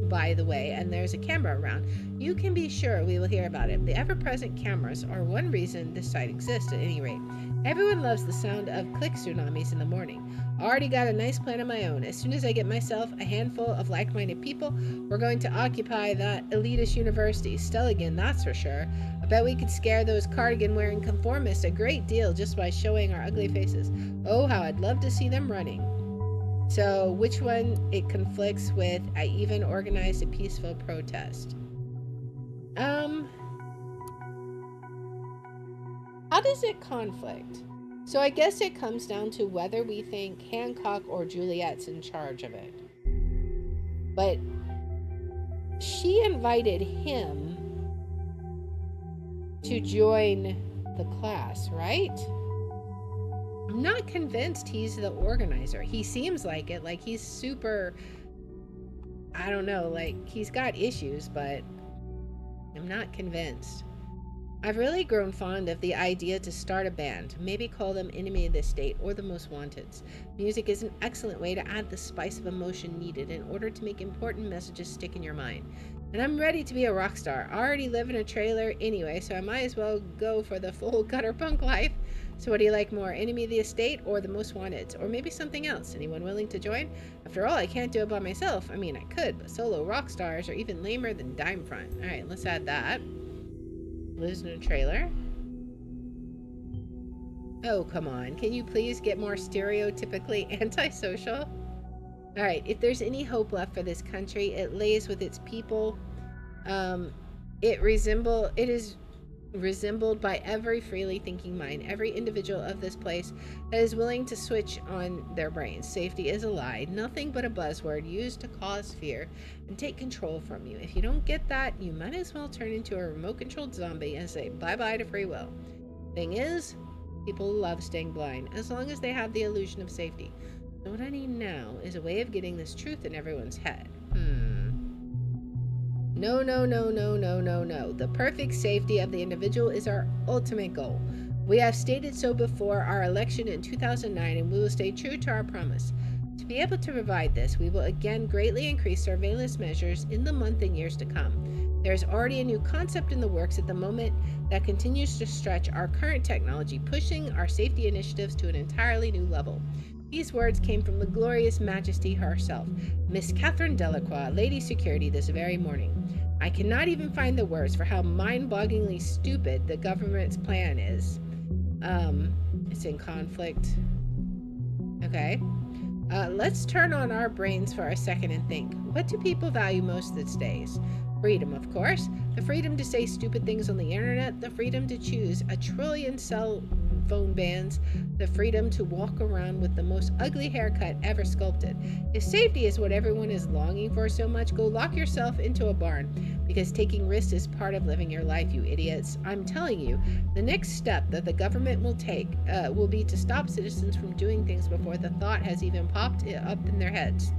by the way, and there's a camera around. You can be sure we will hear about it. The ever-present cameras are one reason this site exists, at any rate. Everyone loves the sound of click tsunamis in the morning. Already got a nice plan of my own. As soon as I get myself a handful of like-minded people, we're going to occupy that elitist university. Stelligan, that's for sure. I bet we could scare those cardigan-wearing conformists a great deal just by showing our ugly faces. Oh, how I'd love to see them running. So, which one it conflicts with? I even organized a peaceful protest. How does it conflict? So I guess it comes down to whether we think Hancock or Juliet's in charge of it. But she invited him to join the class, right? I'm not convinced he's the organizer. He seems like it, like he's super, I don't know, like he's got issues, but I'm not convinced. I've really grown fond of the idea to start a band, maybe call them Enemy of the State or the Most Wanteds. Music is an excellent way to add the spice of emotion needed in order to make important messages stick in your mind. And I'm ready to be a rock star. I already live in a trailer anyway, so I might as well go for the full gutter punk life. So what do you like more, Enemy of the Estate or the Most Wanteds? Or maybe something else? Anyone willing to join? After all, I can't do it by myself. I mean, I could, but solo rock stars are even lamer than Dime Front. Alright, let's add that. Lives in a trailer. Oh, come on. Can you please get more stereotypically antisocial? Alright, if there's any hope left for this country, it lays with its people. It is resembled by every freely thinking mind, every individual of this place that is willing to switch on their brains. Safety is a lie, nothing but a buzzword used to cause fear and take control from you. If you don't get that, you might as well turn into a remote-controlled zombie and say bye-bye to free will. Thing is, people love staying blind as long as they have the illusion of safety. So what I need now is a way of getting this truth in everyone's head. No, no, no, no, no, no, no. The perfect safety of the individual is our ultimate goal. We have stated so before our election in 2009, and we will stay true to our promise. To be able to provide this, we will again greatly increase surveillance measures in the month and years to come. There is already a new concept in the works at the moment that continues to stretch our current technology, pushing our safety initiatives to an entirely new level. These words came from the glorious Majesty herself, Miss Catherine Delacroix, Lady Security, this very morning. I cannot even find the words for how mind-bogglingly stupid the government's plan is. It's in conflict. Okay. Let's turn on our brains for a second and think. What do people value most these days? Freedom, of course. The freedom to say stupid things on the internet. The freedom to choose a trillion cell phone bans, the freedom to walk around with the most ugly haircut ever sculpted. If safety is what everyone is longing for so much, go lock yourself into a barn, because taking risks is part of living your life, you idiots. I'm telling you, the next step that the government will take will be to stop citizens from doing things before the thought has even popped up in their heads.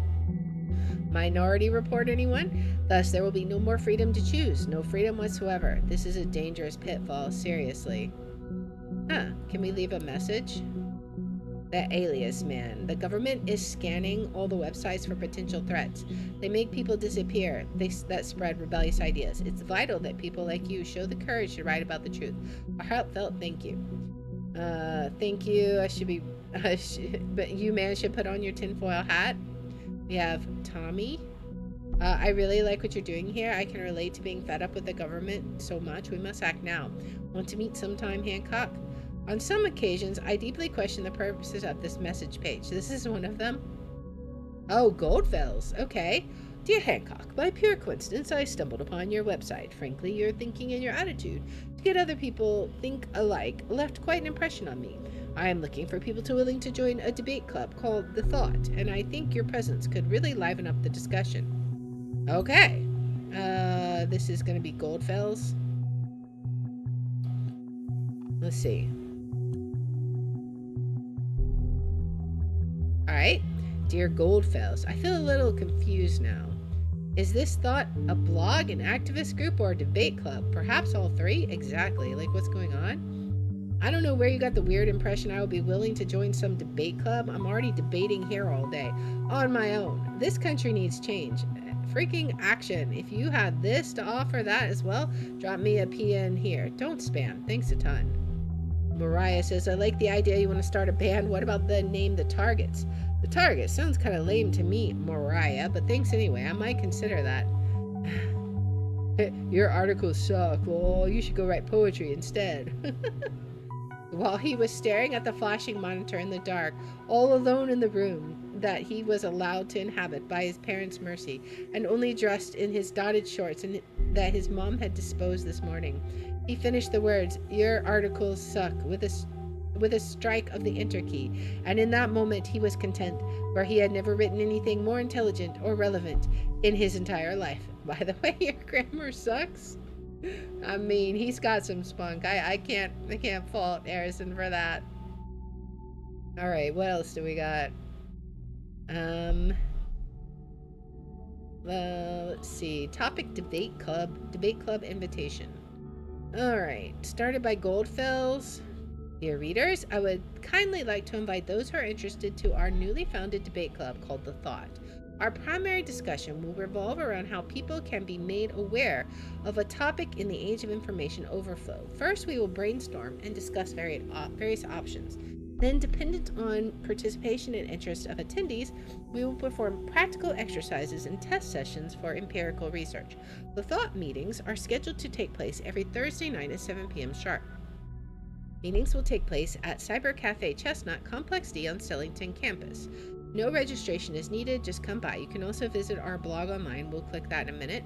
Minority Report, anyone? Thus, there will be no more freedom to choose, no freedom whatsoever. This is a dangerous pitfall, seriously. Can we leave a message? That alias man. The government is scanning all the websites for potential threats. They make people disappear that spread rebellious ideas. It's vital that people like you show the courage to write about the truth. A heartfelt thank you. Thank you. But you man should put on your tinfoil hat. We have Tommy. I really like what you're doing here. I can relate to being fed up with the government so much. We must act now. Want to meet sometime, Hancock? On some occasions, I deeply question the purposes of this message page. This is one of them. Oh, Goldfells. Okay. Dear Hancock, by pure coincidence, I stumbled upon your website. Frankly, your thinking and your attitude to get other people think alike left quite an impression on me. I am looking for people willing to join a debate club called The Thought, and I think your presence could really liven up the discussion. Okay. This is going to be Goldfells. Let's see. Alright. Dear Goldfells, I feel a little confused now. Is this Thought a blog, an activist group, or a debate club? Perhaps all three? Exactly. Like, what's going on? I don't know where you got the weird impression I would be willing to join some debate club. I'm already debating here all day. On my own. This country needs change. Freaking action. If you have this to offer that as well, drop me a PN here. Don't spam. Thanks a ton. Mariah says, I like the idea you want to start a band. What about the name The Targets? The Targets sounds kind of lame to me, Mariah, but thanks anyway. I might consider that. Your articles suck. Well, you should go write poetry instead. While he was staring at the flashing monitor in the dark, all alone in the room that he was allowed to inhabit by his parents' mercy, and only dressed in his dotted shorts and that his mom had disposed this morning, he finished the words, your articles suck, with a strike of the enter key, and in that moment he was content, for he had never written anything more intelligent or relevant in his entire life. By the way, your grammar sucks. I mean, he's got some spunk. I can't fault Harrison for that. All right, what else do we got? Let's see. Topic debate club invitation. All right, started by Goldfells. Dear readers, I would kindly like to invite those who are interested to our newly founded debate club called The Thought. Our primary discussion will revolve around how people can be made aware of a topic in the age of information overflow. First, we will brainstorm and discuss various options. Then, dependent on participation and interest of attendees, we will perform practical exercises and test sessions for empirical research. The Thought meetings are scheduled to take place every Thursday night at 7 p.m. sharp. Meetings will take place at Cyber Cafe Chestnut, Complex D on Stellington campus. No registration is needed, just come by. You can also visit our blog online. We'll click that in a minute,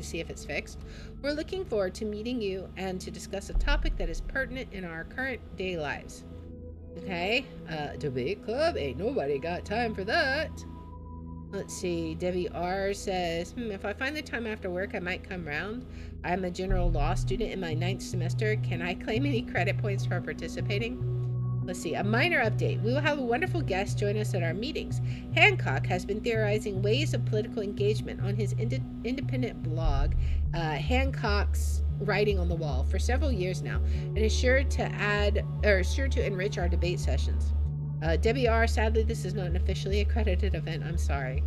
see if it's fixed. We're looking forward to meeting you and to discuss a topic that is pertinent in our current day lives. Okay, debate club, ain't nobody got time for that. Let's see, Debbie R says, if I find the time after work, I might come round. I'm a general law student in my 9th semester. Can I claim any credit points for participating? Let's see, a minor update. We will have a wonderful guest join us at our meetings. Hancock has been theorizing ways of political engagement on his independent blog, Hancock's Writing on the Wall, for several years now, and is sure to enrich our debate sessions. Debbie R, sadly, this is not an officially accredited event. I'm sorry.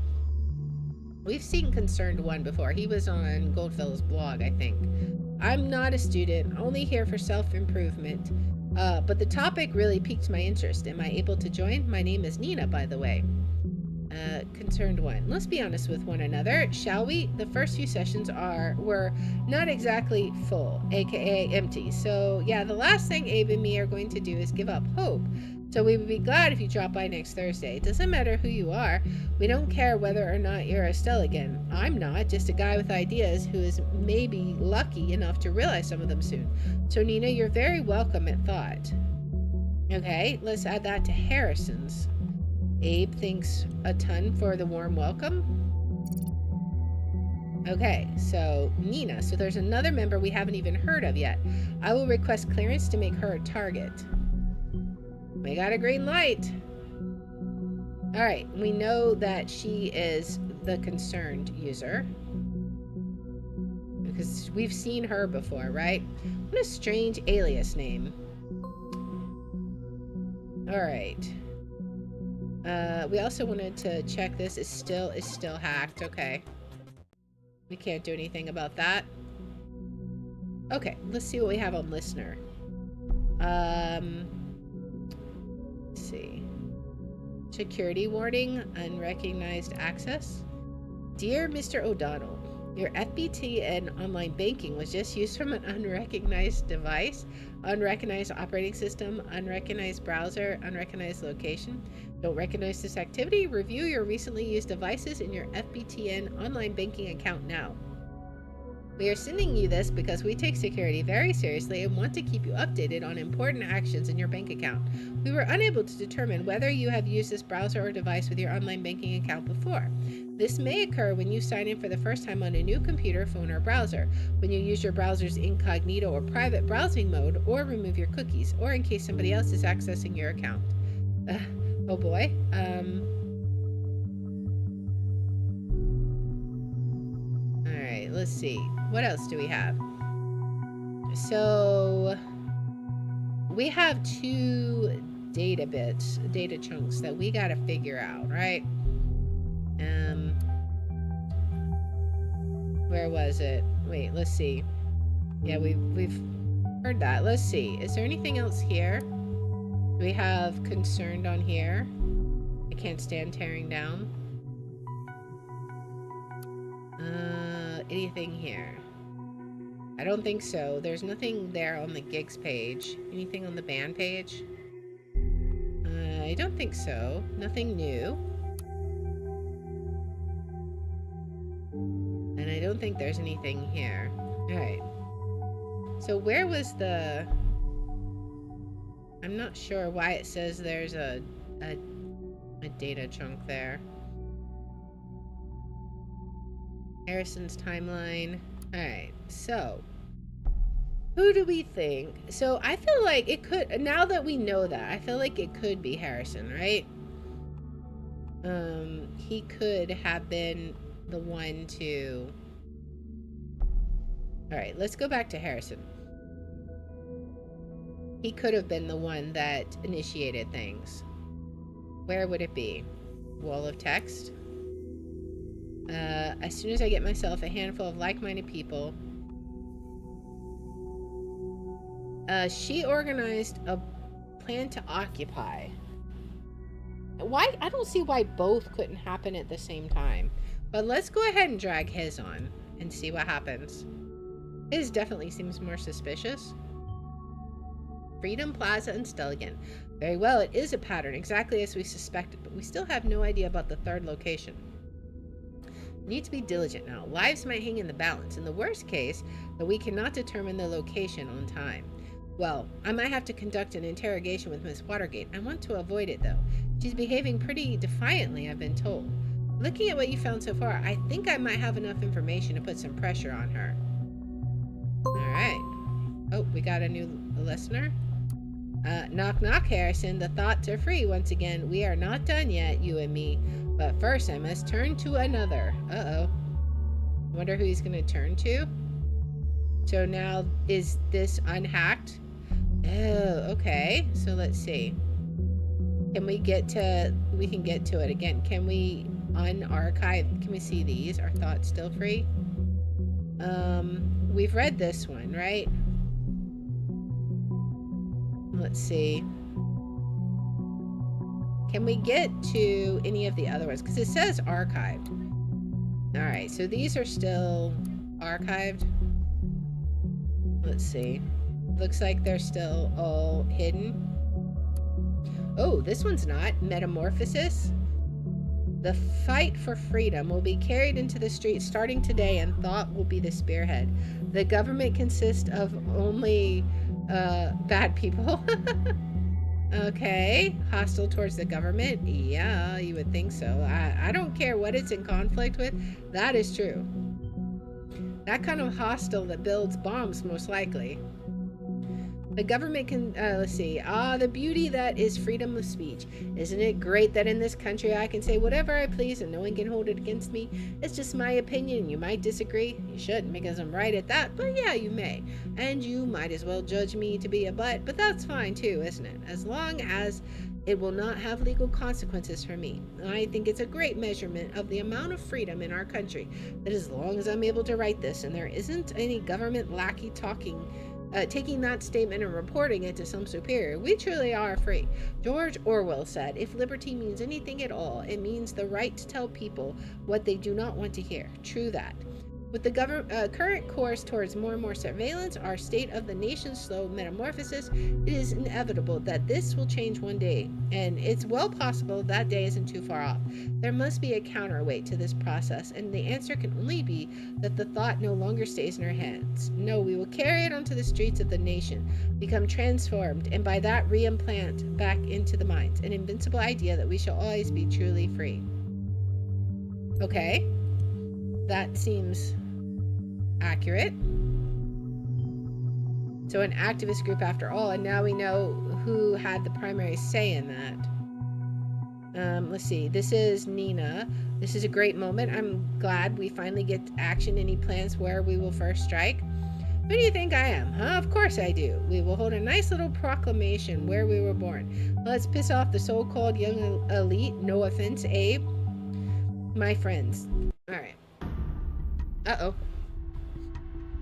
We've seen Concerned One before. He was on Goldfellow's blog, I think. I'm not a student, only here for self-improvement. But the topic really piqued my interest. Am I able to join? My name is Nina, by the way. Concerned One. Let's be honest with one another, shall we? The first few sessions were not exactly full, aka empty. So yeah, the last thing Abe and me are going to do is give up hope. So we would be glad if you drop by next Thursday. It doesn't matter who you are. We don't care whether or not you're a Stelligan. I'm not, just a guy with ideas who is maybe lucky enough to realize some of them soon. So Nina, you're very welcome at Thought. Okay, let's add that to Harrison's. Abe thanks a ton for the warm welcome. Okay, so Nina. So there's another member we haven't even heard of yet. I will request clearance to make her a target. We got a green light. All right, we know that she is the concerned user because we've seen her before, right? What a strange alias name. All right. We also wanted to check this is still hacked. Okay. We can't do anything about that. Okay, let's see what we have on listener. Let's see. Security warning, unrecognized access. Dear Mr. O'Donnell, your FBT and online banking was just used from an unrecognized device, unrecognized operating system, unrecognized browser, unrecognized location. Don't recognize this activity? Review your recently used devices in your FBTN online banking account now. We are sending you this because we take security very seriously and want to keep you updated on important actions in your bank account. We were unable to determine whether you have used this browser or device with your online banking account before. This may occur when you sign in for the first time on a new computer, phone, or browser, when you use your browser's incognito or private browsing mode, or remove your cookies, or in case somebody else is accessing your account. Oh boy. Alright, let's see. What else do we have? So, we have 2 data chunks that we gotta figure out, right? Where was it? Wait, let's see. Yeah, we've heard that. Let's see. Is there anything else here? Do we have concerned on here? I can't stand tearing down. Anything here? I don't think so. There's nothing there on the gigs page. Anything on the band page? I don't think so. Nothing new. And I don't think there's anything here. Alright. So where was the... I'm not sure why it says there's a data chunk there. Harrison's timeline. Alright, so who do we think? So I feel like it could, now that we know that, I feel like it could be Harrison, right? He could have been the one to... Alright, let's go back to Harrison. He could have been the one that initiated things. Where would it be? Wall of text? As soon as I get myself a handful of like-minded people. She organized a plan to occupy. Why? I don't see why both couldn't happen at the same time. But let's go ahead and drag his on and see what happens. His definitely seems more suspicious. Freedom Plaza and Stelligan. Very well, it is a pattern, exactly as we suspected, but we still have no idea about the third location. We need to be diligent now. Lives might hang in the balance. In the worst case, that we cannot determine the location on time. Well, I might have to conduct an interrogation with Miss Watergate. I want to avoid it, though. She's behaving pretty defiantly, I've been told. Looking at what you found so far, I think I might have enough information to put some pressure on her. Alright. Oh, we got a new listener. Knock knock, Harrison. The thoughts are free once again. We are not done yet, you and me. But first I must turn to another. Uh-oh. Wonder who he's gonna turn to? So now, is this unhacked? Oh, okay. So let's see. Can we get to... We can get to it again. Can we unarchive? Can we see these? Are thoughts still free? We've read this one, right? Let's see. Can we get to any of the other ones? Because it says archived. Alright, so these are still archived. Let's see. Looks like they're still all hidden. Oh, this one's not. Metamorphosis. The fight for freedom will be carried into the streets starting today, and thought will be the spearhead. The government consists of only bad people. Okay, hostile towards the government? Yeah, you would think so. I don't care what it's in conflict with. That is true. That kind of hostile that builds bombs, most likely. The government can, let's see. The beauty that is freedom of speech. Isn't it great that in this country I can say whatever I please and no one can hold it against me? It's just my opinion. You might disagree. You shouldn't because I'm right at that, but yeah, you may. And you might as well judge me to be a but that's fine too, isn't it? As long as it will not have legal consequences for me. I think it's a great measurement of the amount of freedom in our country that as long as I'm able to write this and there isn't any government lackey taking that statement and reporting it to some superior, we truly are free. George Orwell said, if liberty means anything at all, it means the right to tell people what they do not want to hear. True that. With the current course towards more and more surveillance, our state of the nation's slow metamorphosis, it is inevitable that this will change one day, and it's well possible that day isn't too far off. There must be a counterweight to this process, and the answer can only be that the thought no longer stays in our hands. No, we will carry it onto the streets of the nation, become transformed, and by that reimplant back into the minds an invincible idea that we shall always be truly free. Okay. That seems accurate. So an activist group after all, and now we know who had the primary say in that. Let's see. This is Nina. This is a great moment. I'm glad we finally get action. Any plans where we will first strike? Who do you think I am? Huh? Of course I do. We will hold a nice little proclamation where we were born. Let's piss off the so-called young elite. No offense, Abe. My friends. All right. Uh-oh.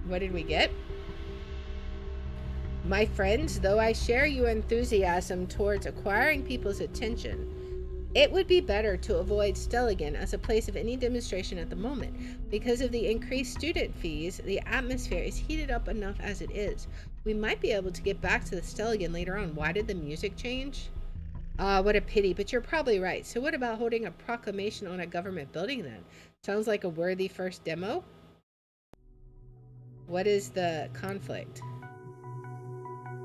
What did we get? My friends, though I share your enthusiasm towards acquiring people's attention, it would be better to avoid Stelligan as a place of any demonstration at the moment. Because of the increased student fees, the atmosphere is heated up enough as it is. We might be able to get back to the Stelligan later on. Why did the music change? What a pity, but you're probably right. So what about holding a proclamation on a government building then? Sounds like a worthy first demo. What is the conflict?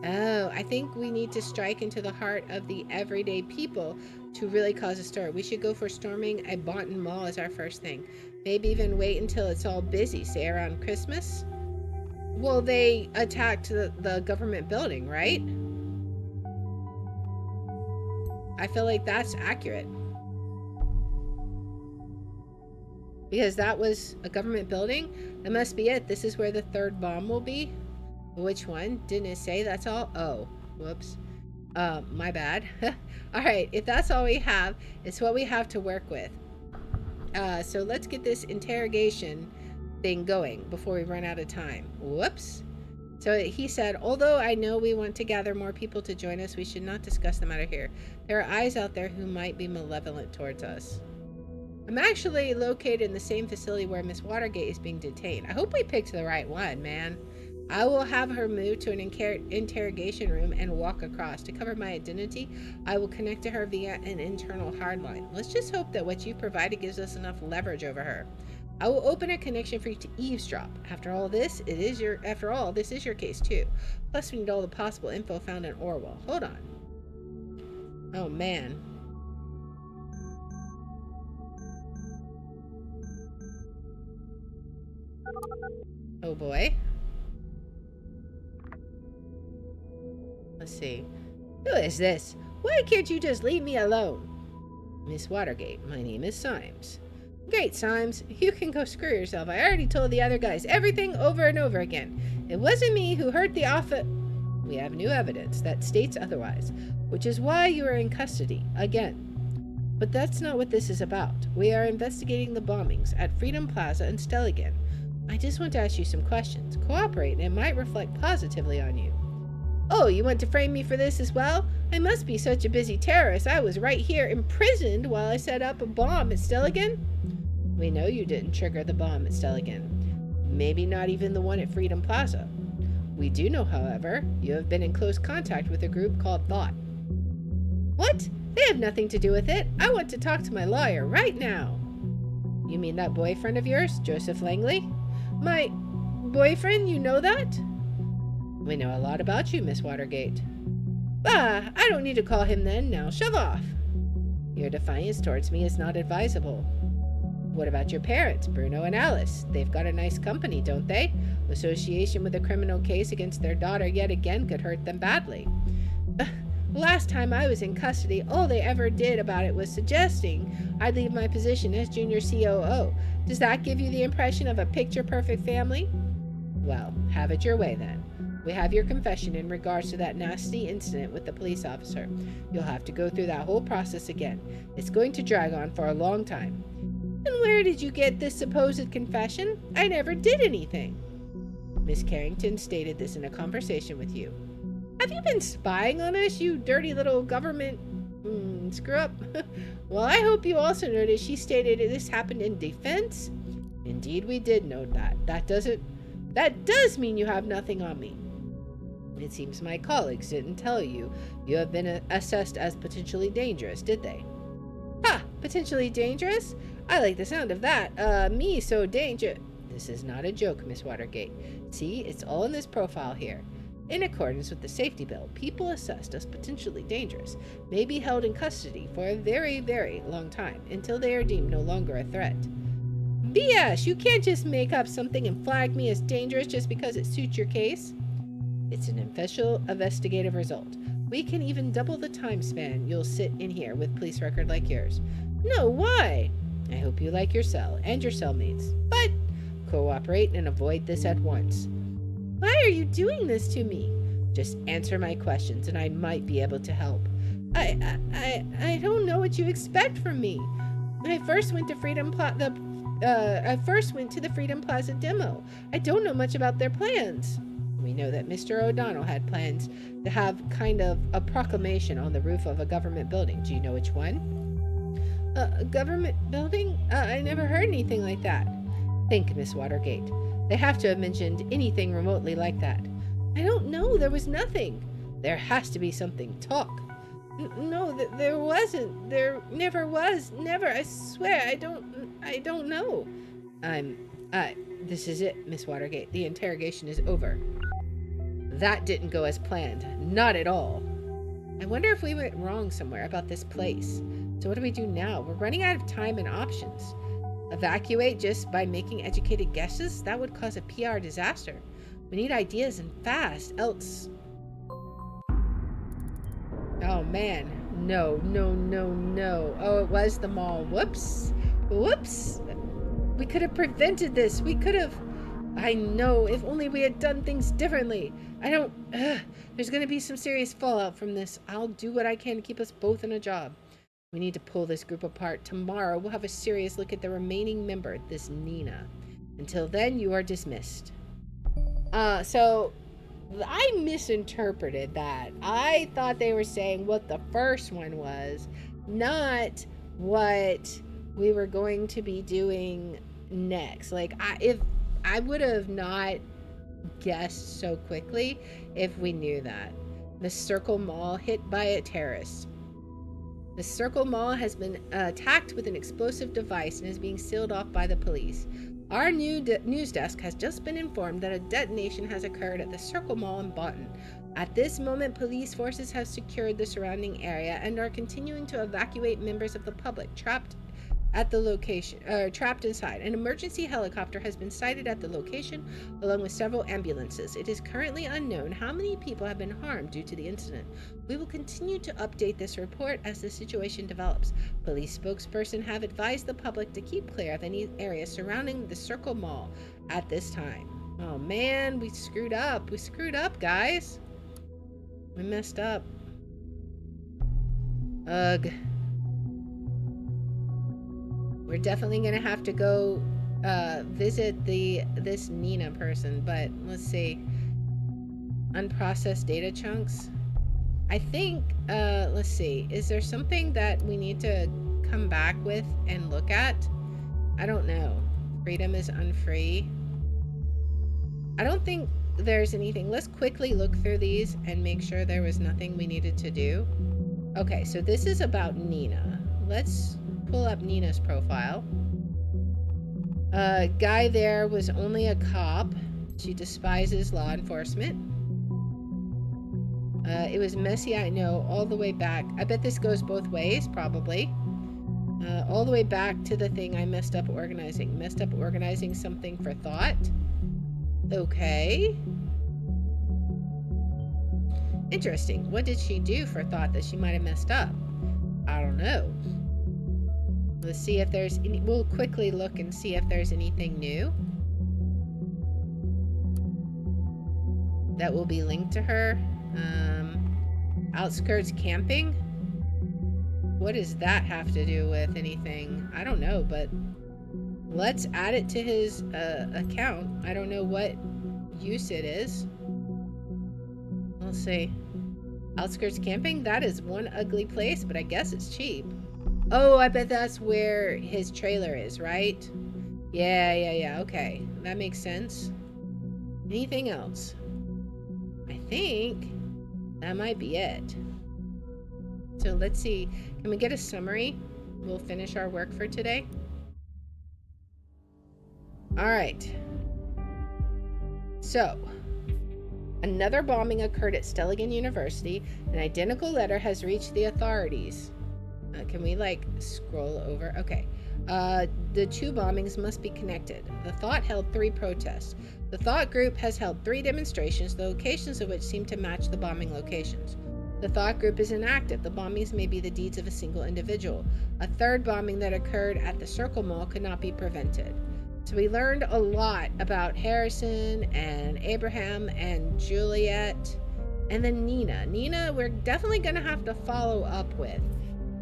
Oh, I think we need to strike into the heart of the everyday people to really cause a stir. We should go for storming a Bonton Mall as our first thing. Maybe even wait until it's all busy, say around Christmas. Well, they attacked the government building, right? I feel like that's accurate. Because that was a government building. That must be it. This is where the third bomb will be. Which one? Didn't it say that's all? Oh, whoops. My bad. All right, if that's all we have, it's what we have to work with. So let's get this interrogation thing going before we run out of time. Whoops. So he said, although I know we want to gather more people to join us, we should not discuss the matter here. There are eyes out there who might be malevolent towards us. I'm actually located in the same facility where Miss Watergate is being detained. I hope we picked the right one, man. I will have her moved to an interrogation room and walk across. To cover my identity, I will connect to her via an internal hardline. Let's just hope that what you provided gives us enough leverage over her. I will open a connection for you to eavesdrop. After all, this is your case too. Plus, we need all the possible info found in Orwell. Hold on. Oh man. Oh boy. Let's see. Who is this? Why can't you just leave me alone? Miss Watergate, my name is Symes. Great, Symes. You can go screw yourself. I already told the other guys everything over and over again. It wasn't me who hurt the office. We have new evidence that states otherwise, which is why you are in custody again. But that's not what this is about. We are investigating the bombings at Freedom Plaza and Stelligan. I just want to ask you some questions. Cooperate, and it might reflect positively on you. Oh, you want to frame me for this as well? I must be such a busy terrorist. I was right here imprisoned while I set up a bomb at Stelligan. We know you didn't trigger the bomb at Stelligan. Maybe not even the one at Freedom Plaza. We do know, however, you have been in close contact with a group called Thought. What? They have nothing to do with it. I want to talk to my lawyer right now. You mean that boyfriend of yours, Joseph Langley? My boyfriend? You know that? We know a lot about you, Miss Watergate. Ah, I don't need to call him then. Now shove off. Your defiance towards me is not advisable. What about your parents, Bruno and Alice? They've got a nice company, don't they? Association with a criminal case against their daughter yet again could hurt them badly. Last time I was in custody, all they ever did about it was suggesting I'd leave my position as junior COO. Does that give you the impression of a picture-perfect family? Well, have it your way then. We have your confession in regards to that nasty incident with the police officer. You'll have to go through that whole process again. It's going to drag on for a long time. And where did you get this supposed confession? I never did anything. Miss Carrington stated this in a conversation with you. Have you been spying on us, you dirty little government screw up? Well, I hope you also noticed she stated this happened in defense. Indeed, we did note that. That does mean you have nothing on me. It seems my colleagues didn't tell you have been assessed as potentially dangerous, did they? Ha! Potentially dangerous? I like the sound of that. Me so dangerous. This is not a joke, Miss Watergate. See, it's all in this profile here. In accordance with the safety bill, people assessed as potentially dangerous may be held in custody for a very, very long time until they are deemed no longer a threat. BS! You can't just make up something and flag me as dangerous just because it suits your case. It's an official investigative result. We can even double the time span you'll sit in here with police record like yours. No, why? I hope you like your cell and your cellmates, but cooperate and avoid this at once. Why are you doing this to me? Just answer my questions and I might be able to help. I don't know what you expect from me. I first went to the Freedom Plaza demo. I don't know much about their plans. We know that Mr. O'Donnell had plans to have kind of a proclamation on the roof of a government building. Do you know which one? A government building? I never heard anything like that. Think, Miss Watergate. They have to have mentioned anything remotely like that. I don't know. There was nothing. There has to be something. Talk. No, there wasn't. There never was. Never. I swear. I don't know. This is it, Miss Watergate. The interrogation is over. That didn't go as planned. Not at all. I wonder if we went wrong somewhere about this place. So what do we do now? We're running out of time and options. Evacuate just by making educated guesses? That would cause a PR disaster. We need ideas and fast, else... Oh man. No. Oh, it was the mall. Whoops. We could have prevented this. We could have... I know, if only we had done things differently. There's gonna be some serious fallout from this. I'll do what I can to keep us both in a job. We need to pull this group apart. Tomorrow, we'll have a serious look at the remaining member, this Nina. Until then, you are dismissed. So, I misinterpreted that. I thought they were saying what the first one was, not what we were going to be doing next. Like, if I would have not guessed so quickly if we knew that. The Circle Mall hit by a terrorist. The Circle Mall has been attacked with an explosive device and is being sealed off by the police. Our new news desk has just been informed that a detonation has occurred at the Circle Mall in Boston. At this moment, police forces have secured the surrounding area and are continuing to evacuate members of the public trapped at the location, trapped inside. An emergency helicopter has been sighted at the location, along with several ambulances. It is currently unknown how many people have been harmed due to the incident. We will continue to update this report as the situation develops. Police spokesperson have advised the public to keep clear of any areas surrounding the Circle Mall at this time. Oh man, we screwed up. We screwed up, guys. We messed up. Ugh. We're definitely gonna have to go visit this Nina person, but let's see. Unprocessed data chunks. I think let's see. Is there something that we need to come back with and look at? I don't know. Freedom is unfree. I don't think there's anything. Let's quickly look through these and make sure there was nothing we needed to do. Okay, so this is about Nina. Let's pull up Nina's profile. Guy there was only a cop. She despises law enforcement. It was messy, I know, all the way back. I bet this goes both ways, probably. All the way back to the thing I messed up organizing. Messed up organizing something for thought. Okay. Interesting. What did she do for thought that she might have messed up? I don't know. Let's see if there's any. We'll quickly look and see if there's anything new that will be linked to her. Outskirts camping. What does that have to do with anything? I don't know, but let's add it to his account. I don't know what use it is. We'll see. Outskirts camping? That is one ugly place, but I guess it's cheap. Oh, I bet that's where his trailer is, right? Yeah. Okay. That makes sense. Anything else? I think that might be it. So let's see. Can we get a summary? We'll finish our work for today. All right. So, another bombing occurred at Stelligan University. An identical letter has reached the authorities. Can we scroll over? Okay. The two bombings must be connected. The Thought held 3 protests. The Thought group has held 3 demonstrations, the locations of which seem to match the bombing locations. The Thought group is inactive. The bombings may be the deeds of a single individual. A third bombing that occurred at the Circle Mall could not be prevented. So we learned a lot about Harrison and Abraham and Juliet and then Nina. Nina, we're definitely going to have to follow up with,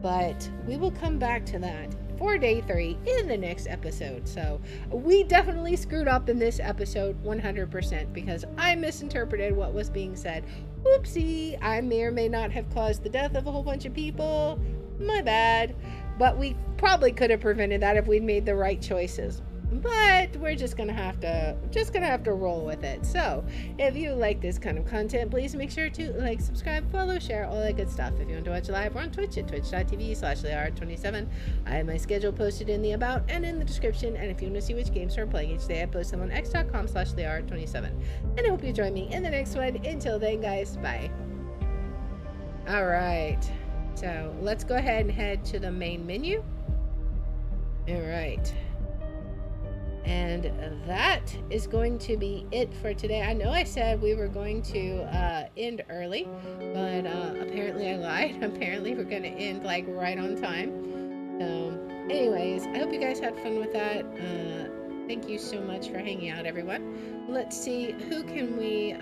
but we will come back to that for day 3 in the next episode. So we definitely screwed up in this episode 100% because I misinterpreted what was being said. Oopsie, I may or may not have caused the death of a whole bunch of people. My bad. But we probably could have prevented that if we'd made the right choices. But we're just gonna have to roll with it. So if you like this kind of content, please make sure to subscribe, follow, share, all that good stuff. If you want to watch live, we're on Twitch at twitch.tv/LeAR27. I have my schedule posted in the about and in the description. And if you want to see which games we're playing each day, I post them on x.com/LeAR27. And I hope you join me in the next one. Until then, guys, bye. All right, so let's go ahead and head to the main menu. All right. And that is going to be it for today. I know I said we were going to end early, but apparently I lied. Apparently we're going to end right on time. So anyways, I hope you guys had fun with that. Thank you so much for hanging out, everyone. Let's see, who can we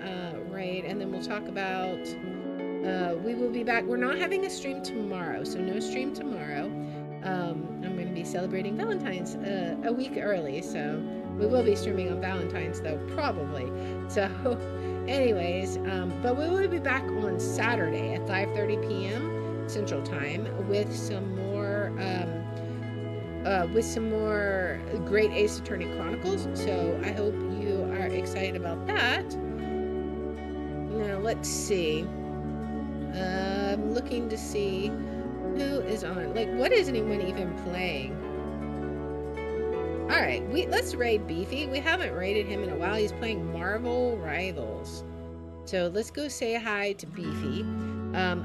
raid, and then we'll talk about, we will be back. We're not having a stream tomorrow, so no stream tomorrow. I'm going to be celebrating Valentine's a week early, so we will be streaming on Valentine's, though, probably. So, anyways, but we will be back on Saturday at 5:30 p.m. Central Time with some more Great Ace Attorney Chronicles. So I hope you are excited about that. Now, let's see. I'm looking to see who is on. What is anyone even playing? All right, let's raid Beefy. We haven't raided him in a while. He's playing Marvel Rivals. So let's go say hi to Beefy.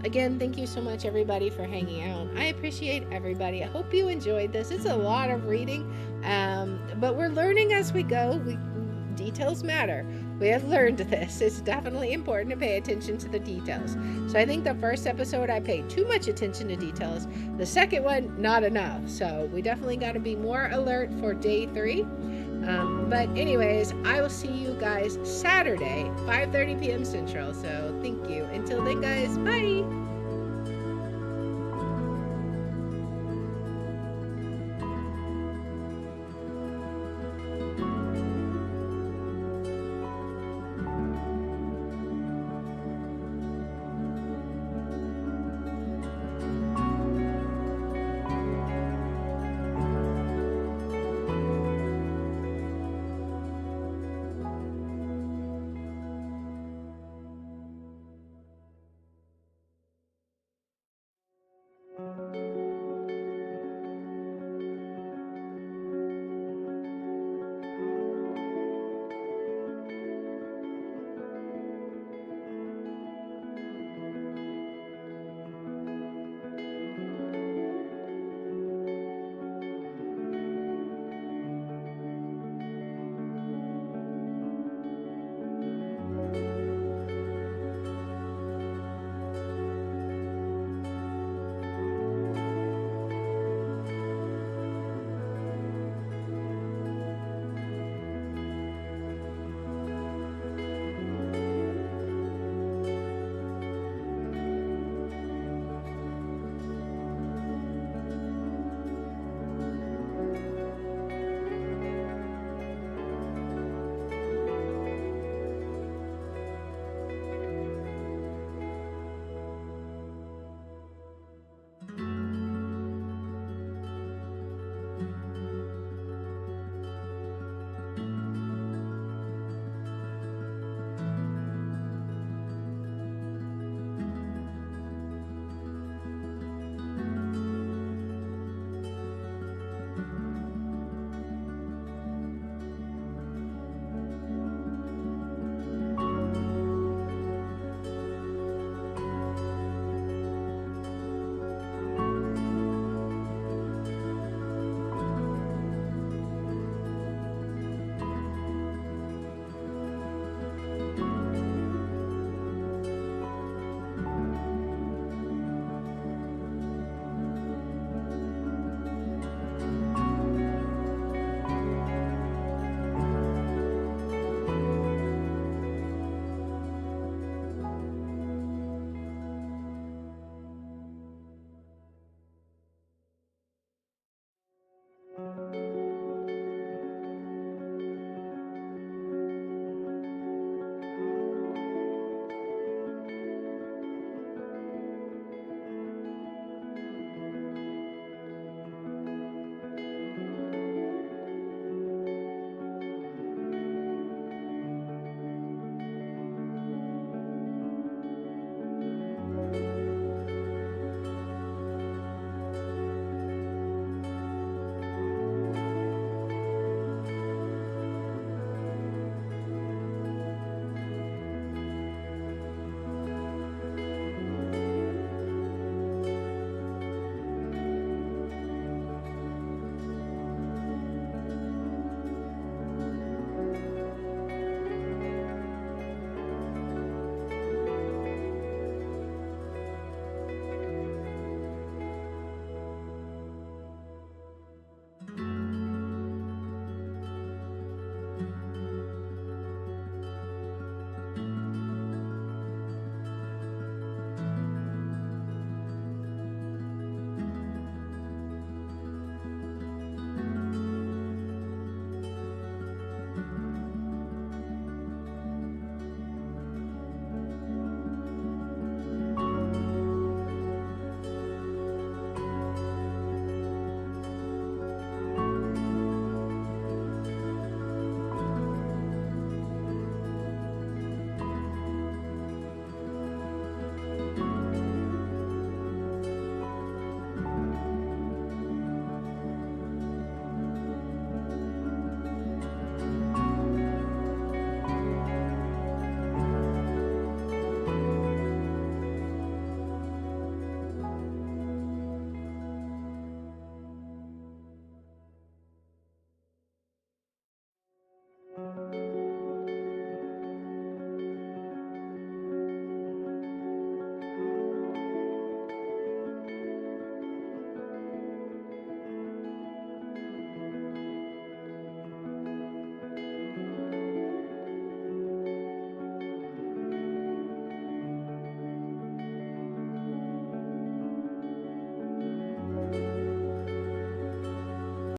Again, thank you so much, everybody, for hanging out. I appreciate everybody. I hope you enjoyed this. It's a lot of reading, but we're learning as we go. Details matter. We have learned this. It's definitely important to pay attention to the details. So I think the first episode I paid too much attention to details. The second one, not enough. So we definitely got to be more alert for day 3. But anyways, I will see you guys Saturday, 5:30 p.m. Central. So thank you. Until then, guys, bye.